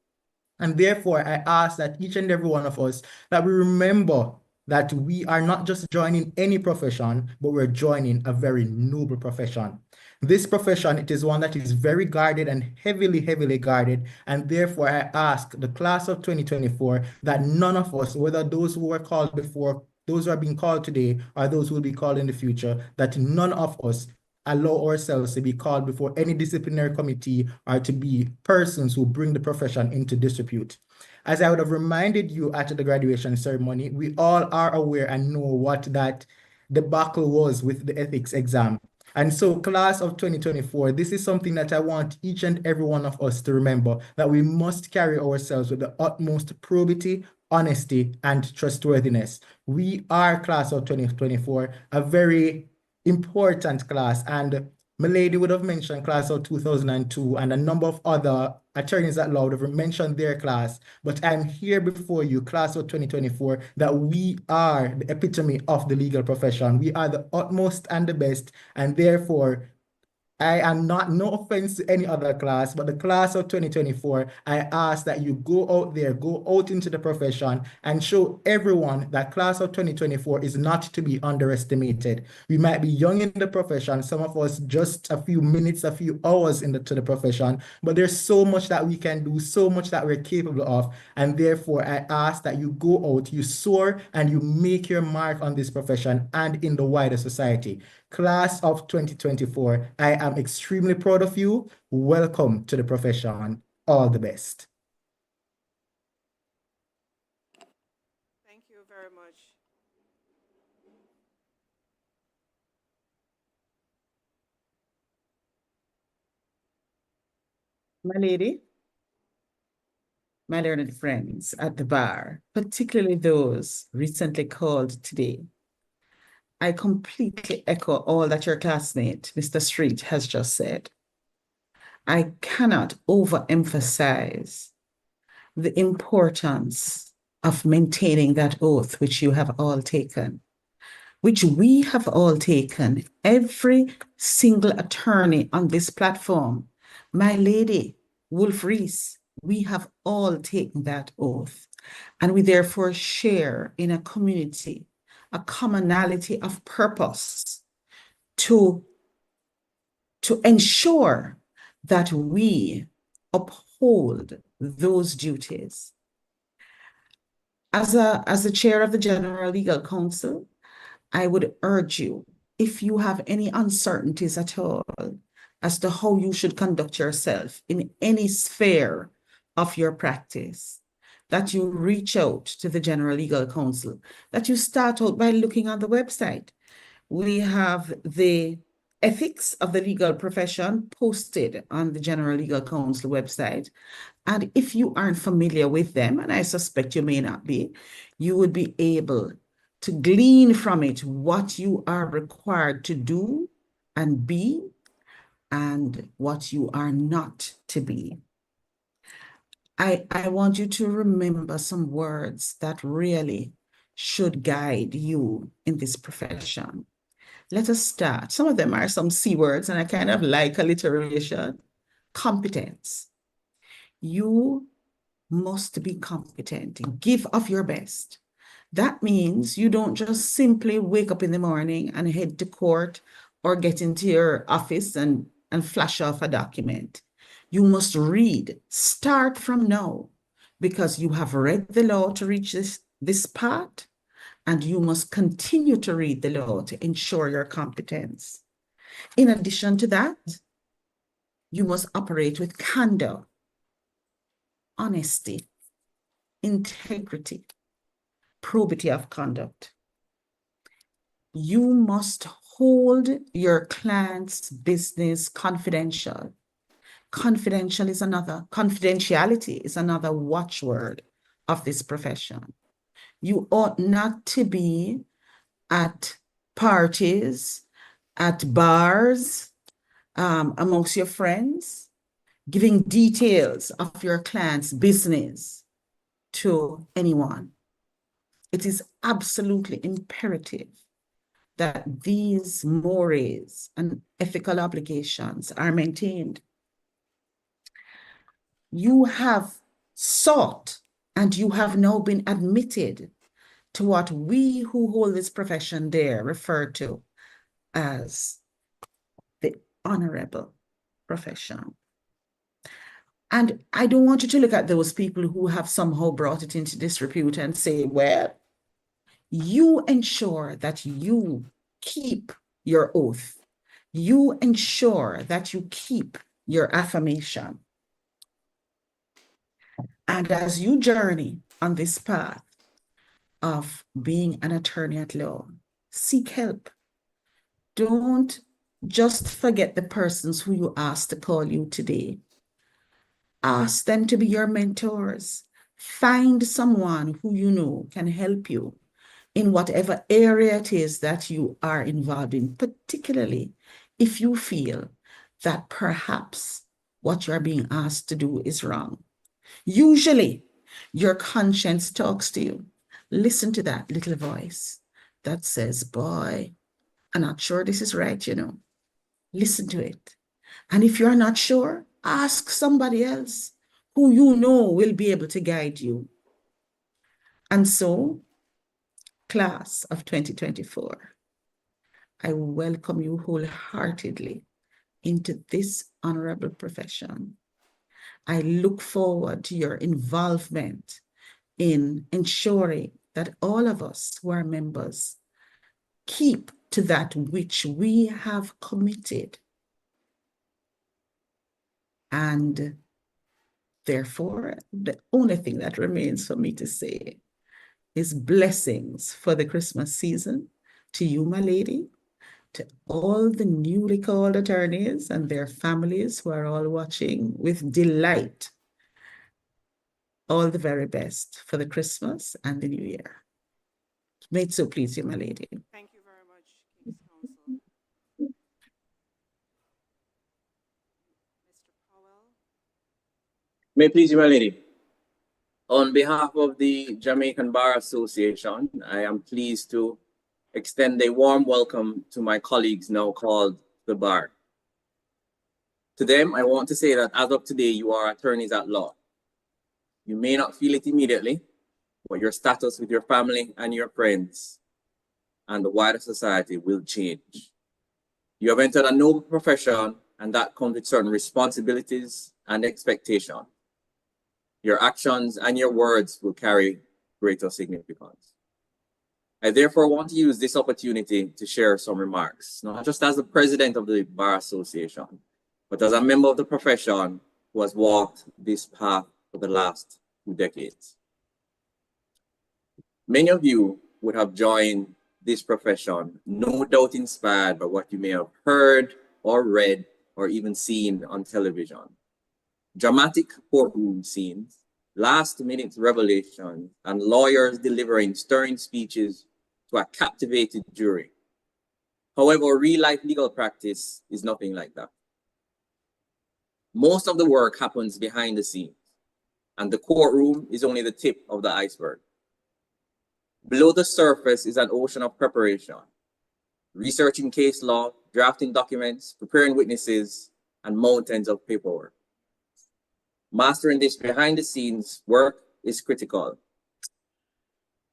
Speaker 16: And therefore, I ask that each and every one of us, that we remember that we are not just joining any profession, but we're joining a very noble profession. This profession, it is one that is very guarded and heavily, heavily guarded. And therefore, I ask the class of 2024 that none of us, whether those who were called before, those who are being called today, or those who will be called in the future, that none of us allow ourselves to be called before any disciplinary committee or to be persons who bring the profession into disrepute. As I would have reminded you at the graduation ceremony, we all are aware and know what that debacle was with the ethics exam. And so, class of 2024, this is something that I want each and every one of us to remember, that we must carry ourselves with the utmost probity, honesty, and trustworthiness. We are class of 2024, a very important class, and Milady would have mentioned class of 2002, and a number of other attorneys at law would have mentioned their class, but I'm here before you, class of 2024, that we are the epitome of the legal profession. We are the utmost and the best, and therefore, I am not, no offense to any other class, but the class of 2024, I ask that you go out there, go out into the profession and show everyone that class of 2024 is not to be underestimated. We might be young in the profession, some of us just a few minutes, a few hours into the profession, but there's so much that we can do, so much that we're capable of. And therefore, I ask that you go out, you soar, and you make your mark on this profession and in the wider society. Class of 2024, I am extremely proud of you. Welcome to the profession. All the best.
Speaker 2: Thank you very much.
Speaker 13: My lady, my learned friends at the bar, particularly those recently called today, I completely echo all that your classmate, Mr. Street, has just said. I cannot overemphasize the importance of maintaining that oath which you have all taken, which we have all taken, every single attorney on this platform, my lady, Wolf Reese, we have all taken that oath, and we therefore share in a community, a commonality of purpose to ensure that we uphold those duties. As the chair of the General Legal Counsel, I would urge you, if you have any uncertainties at all as to how you should conduct yourself in any sphere of your practice, that you reach out to the General Legal Counsel, that you start out by looking on the website. We have the ethics of the legal profession posted on the General Legal Counsel website. And if you aren't familiar with them, and I suspect you may not be, you would be able to glean from it what you are required to do and be, and what you are not to be. I want you to remember some words that really should guide you in this profession. Let us start. Some of them are some C words, and I kind of like alliteration. Competence. You must be competent. Give of your best. That means you don't just simply wake up in the morning and head to court or get into your office and flash off a document. You must read. Start from now, because you have read the law to reach this part, and you must continue to read the law to ensure your competence. In addition to that, you must operate with candor, honesty, integrity, probity of conduct. You must hold your client's business confidential. Confidentiality is another watchword of this profession. You ought not to be at parties, at bars, amongst your friends, giving details of your client's business to anyone. It is absolutely imperative that these mores and ethical obligations are maintained. You have sought and you have now been admitted to what we who hold this profession there refer to as the honorable profession. And I don't want you to look at those people who have somehow brought it into disrepute and say, well, you ensure that you keep your oath. You ensure that you keep your affirmation. And as you journey on this path of being an attorney at law, seek help. Don't just forget the persons who you asked to call you today. Ask them to be your mentors. Find someone who you know can help you in whatever area it is that you are involved in, particularly if you feel that perhaps what you're being asked to do is wrong. Usually, your conscience talks to you. Listen to that little voice that says, boy, I'm not sure this is right, you know. Listen to it. And if you're not sure, ask somebody else who you know will be able to guide you. And so, class of 2024, I welcome you wholeheartedly into this honorable profession. I look forward to your involvement in ensuring that all of us who are members keep to that which we have committed. And therefore, the only thing that remains for me to say is blessings for the Christmas season to you, my lady, to all the newly called attorneys and their families who are all watching with delight. All the very best for the Christmas and the New Year. May it so please you, my lady.
Speaker 2: Thank you very much, King's Counsel. Mr. Powell.
Speaker 5: May it please you, my lady. On behalf of the Jamaican Bar Association, I am pleased to extend a warm welcome to my colleagues now called the Bar. To them, I want to say that as of today, you are attorneys at law. You may not feel it immediately, but your status with your family and your friends and the wider society will change. You have entered a noble profession, and that comes with certain responsibilities and expectations. Your actions and your words will carry greater significance. I therefore want to use this opportunity to share some remarks, not just as the president of the Bar Association, but as a member of the profession who has walked this path for the last 2 decades. Many of you would have joined this profession, no doubt inspired by what you may have heard or read or even seen on television. Dramatic courtroom scenes, last-minute revelations, and lawyers delivering stirring speeches to a captivated jury. However, real-life legal practice is nothing like that. Most of the work happens behind the scenes, and the courtroom is only the tip of the iceberg. Below the surface is an ocean of preparation, researching case law, drafting documents, preparing witnesses, and mountains of paperwork. Mastering this behind the scenes work is critical.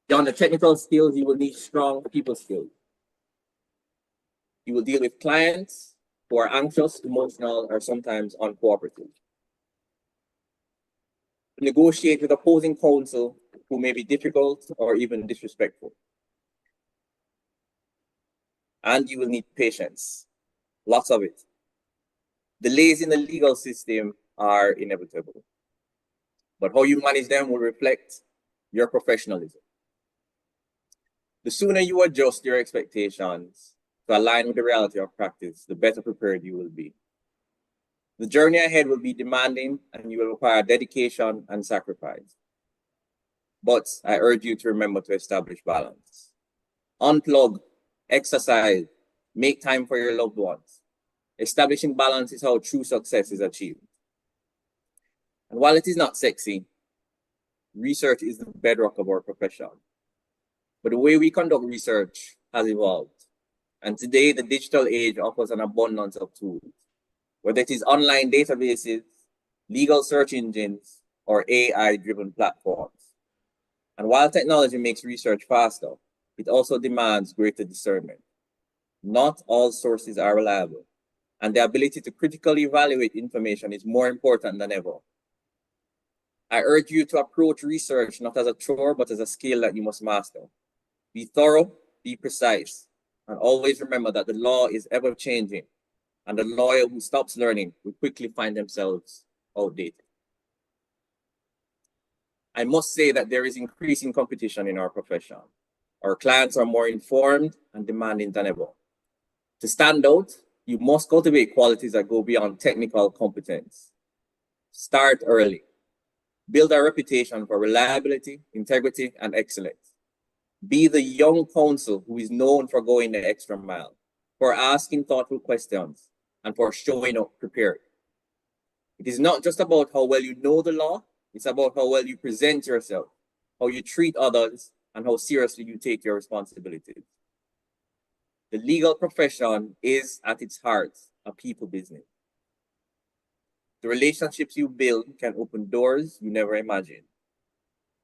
Speaker 5: Beyond the technical skills, you will need strong people skills. You will deal with clients who are anxious, emotional, or sometimes uncooperative. Negotiate with opposing counsel who may be difficult or even disrespectful. And you will need patience, lots of it. Delays in the legal system are inevitable, but how you manage them will reflect your professionalism. The sooner you adjust your expectations to align with the reality of practice, the better prepared you will be. The journey ahead will be demanding, and you will require dedication and sacrifice. but I urge you to remember to establish balance. Unplug, exercise, make time for your loved ones. Establishing balance is how true success is achieved. And while it is not sexy, research is the bedrock of our profession. But the way we conduct research has evolved. And today, the digital age offers an abundance of tools, whether it is online databases, legal search engines, or AI-driven platforms. And while technology makes research faster, it also demands greater discernment. Not all sources are reliable, and the ability to critically evaluate information is more important than ever. I urge you to approach research not as a chore, but as a skill that you must master. Be thorough, be precise, and always remember that the law is ever changing, and the lawyer who stops learning will quickly find themselves outdated. I must say that there is increasing competition in our profession. Our clients are more informed and demanding than ever. To stand out, you must cultivate qualities that go beyond technical competence. Start early. Build a reputation for reliability, integrity, and excellence. Be the young counsel who is known for going the extra mile, for asking thoughtful questions, and for showing up prepared. It is not just about how well you know the law, it's about how well you present yourself, how you treat others, and how seriously you take your responsibilities. The legal profession is, at its heart, a people business. The relationships you build can open doors you never imagined.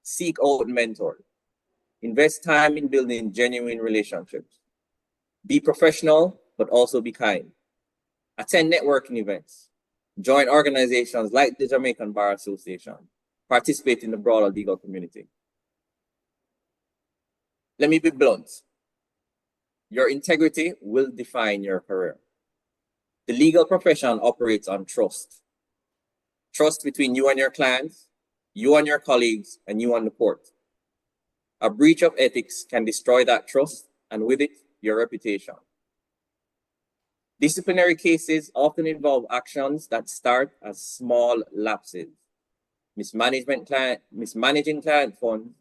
Speaker 5: Seek out mentors. Invest time in building genuine relationships. Be professional, but also be kind. Attend networking events. Join organizations like the Jamaican Bar Association. Participate in the broader legal community. Let me be blunt. Your integrity will define your career. The legal profession operates on trust. Trust between you and your clients, you and your colleagues, and you and the court. A breach of ethics can destroy that trust, and with it, your reputation. Disciplinary cases often involve actions that start as small lapses. Mismanaging client funds,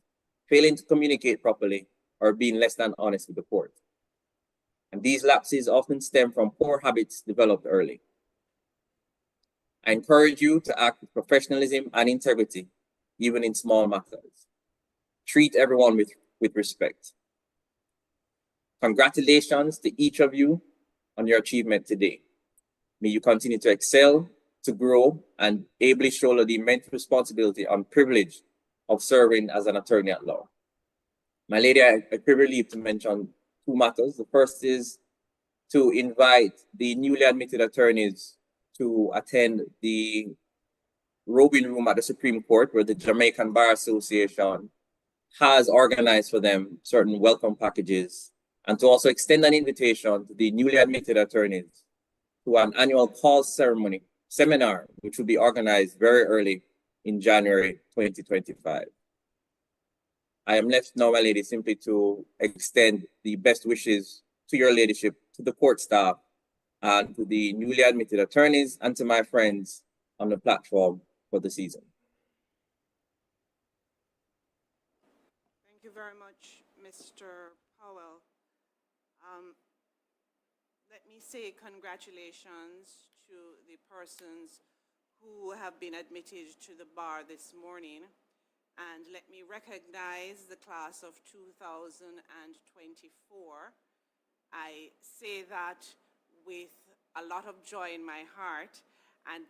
Speaker 5: failing to communicate properly, or being less than honest with the court. And these lapses often stem from poor habits developed early. I encourage you to act with professionalism and integrity, even in small matters. Treat everyone with respect. Congratulations to each of you on your achievement today. May you continue to excel, to grow, and ably shoulder the immense responsibility and privilege of serving as an attorney at law. My lady, I privilege to mention two matters. The first is to invite the newly admitted attorneys to attend the robing room at the Supreme Court, where the Jamaican Bar Association has organized for them certain welcome packages, and to also extend an invitation to the newly admitted attorneys to an annual cause seminar, which will be organized very early in January 2025. I am left now, my lady, simply to extend the best wishes to your ladyship, to the court staff, and to the newly admitted attorneys, and to my friends on the platform for the season.
Speaker 2: Thank you very much, Mr. Powell. Let me say congratulations to the persons who have been admitted to the bar this morning. And let me recognize the class of 2024. I say that with a lot of joy in my heart,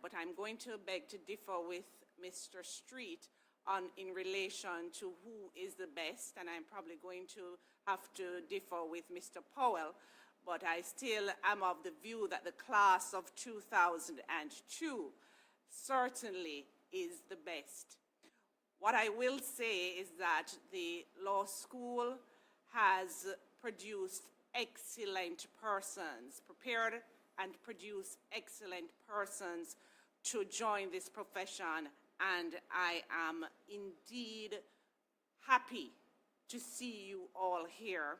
Speaker 2: but I'm going to beg to differ with Mr. Street in relation to who is the best, and I'm probably going to have to differ with Mr. Powell, but I still am of the view that the class of 2002 certainly is the best. What I will say is that the law school has produced excellent persons, prepared and produced excellent persons to join this profession, and I am indeed happy to see you all here.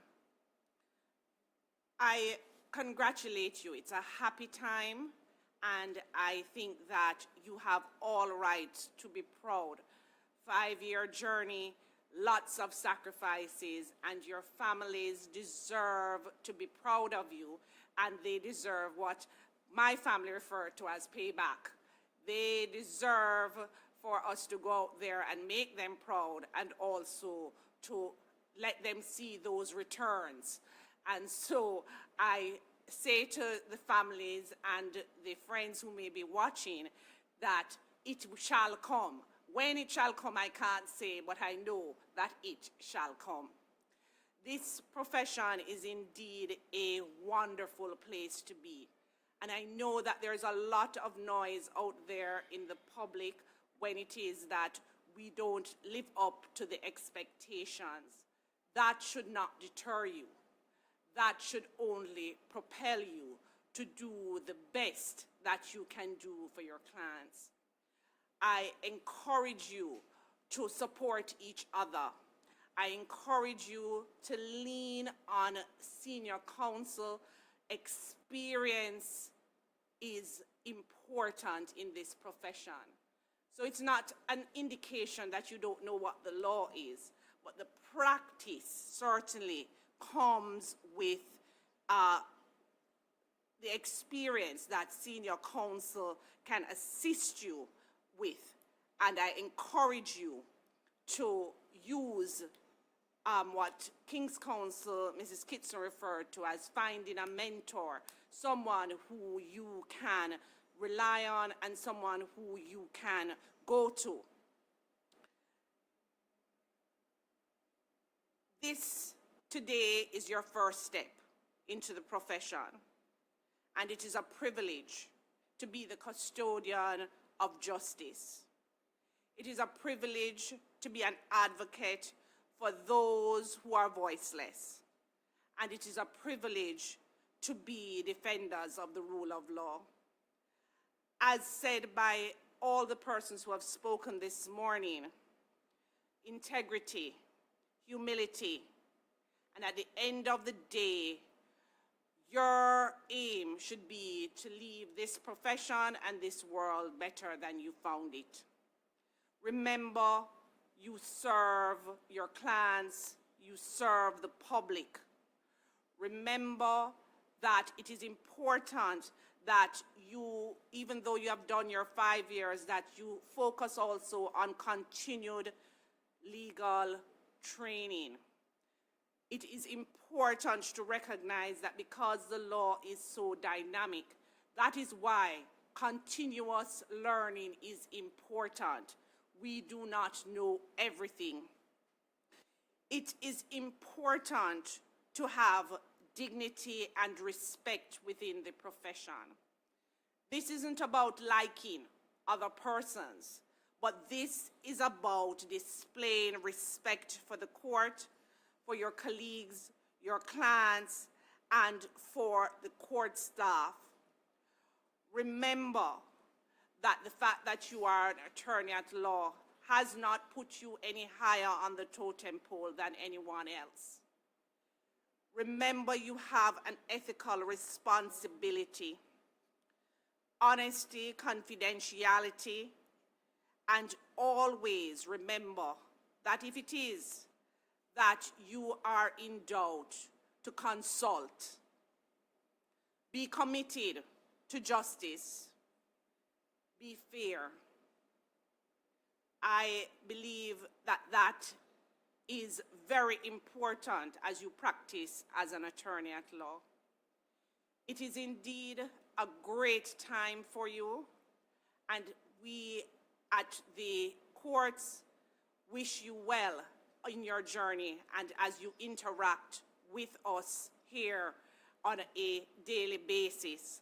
Speaker 2: I congratulate you. It's a happy time, and I think that you have all right to be proud. 5-year journey, lots of sacrifices, and your families deserve to be proud of you, and they deserve what my family referred to as payback. They deserve for us to go out there and make them proud, and also to let them see those returns. And so I say to the families and the friends who may be watching that it shall come. When it shall come, I can't say, but I know that it shall come. This profession is indeed a wonderful place to be. And I know that there's a lot of noise out there in the public when it is that we don't live up to the expectations. That should not deter you. That should only propel you to do the best that you can do for your clients. I encourage you to support each other. I encourage you to lean on senior counsel. Experience is important in this profession. So it's not an indication that you don't know what the law is, but the practice certainly comes with the experience that senior counsel can assist you with. And I encourage you to use what King's Counsel, Mrs. Kitson, referred to as finding a mentor, someone who you can rely on and someone who you can go to. This today is your first step into the profession, and it is a privilege to be the custodian of justice. It is a privilege to be an advocate for those who are voiceless, and it is a privilege to be defenders of the rule of law. As said by all the persons who have spoken this morning, integrity, humility, and at the end of the day, your aim should be to leave this profession and this world better than you found it. Remember, you serve your clients, you serve the public. Remember that it is important that you, even though you have done your 5 years, that you focus also on continued legal training. It is important to recognize that because the law is so dynamic, that is why continuous learning is important. We do not know everything. It is important to have dignity and respect within the profession. This isn't about liking other persons, but this is about displaying respect for the court, for your colleagues, your clients, and for the court staff. Remember that the fact that you are an attorney at law has not put you any higher on the totem pole than anyone else. Remember, you have an ethical responsibility, honesty, confidentiality, and always remember that if it is that you are in doubt, to consult. Be committed to justice. Be fair. I believe that that is very important as you practice as an attorney at law. It is indeed a great time for you, and we at the courts wish you well in your journey and as you interact with us here on a daily basis.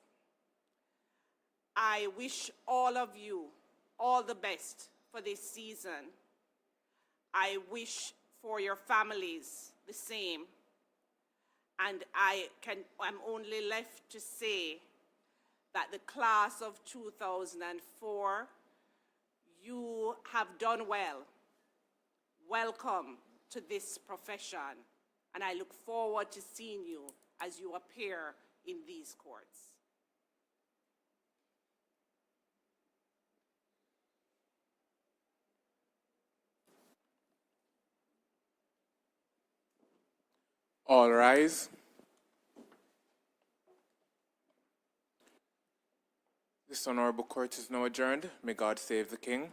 Speaker 2: I wish all of you all the best for this season. I wish for your families the same. And I'm only left to say that the class of 2004, you have done well. Welcome to this profession, and I look forward to seeing you as you appear in these courts.
Speaker 6: All rise. This honorable court is now adjourned. May God save the king.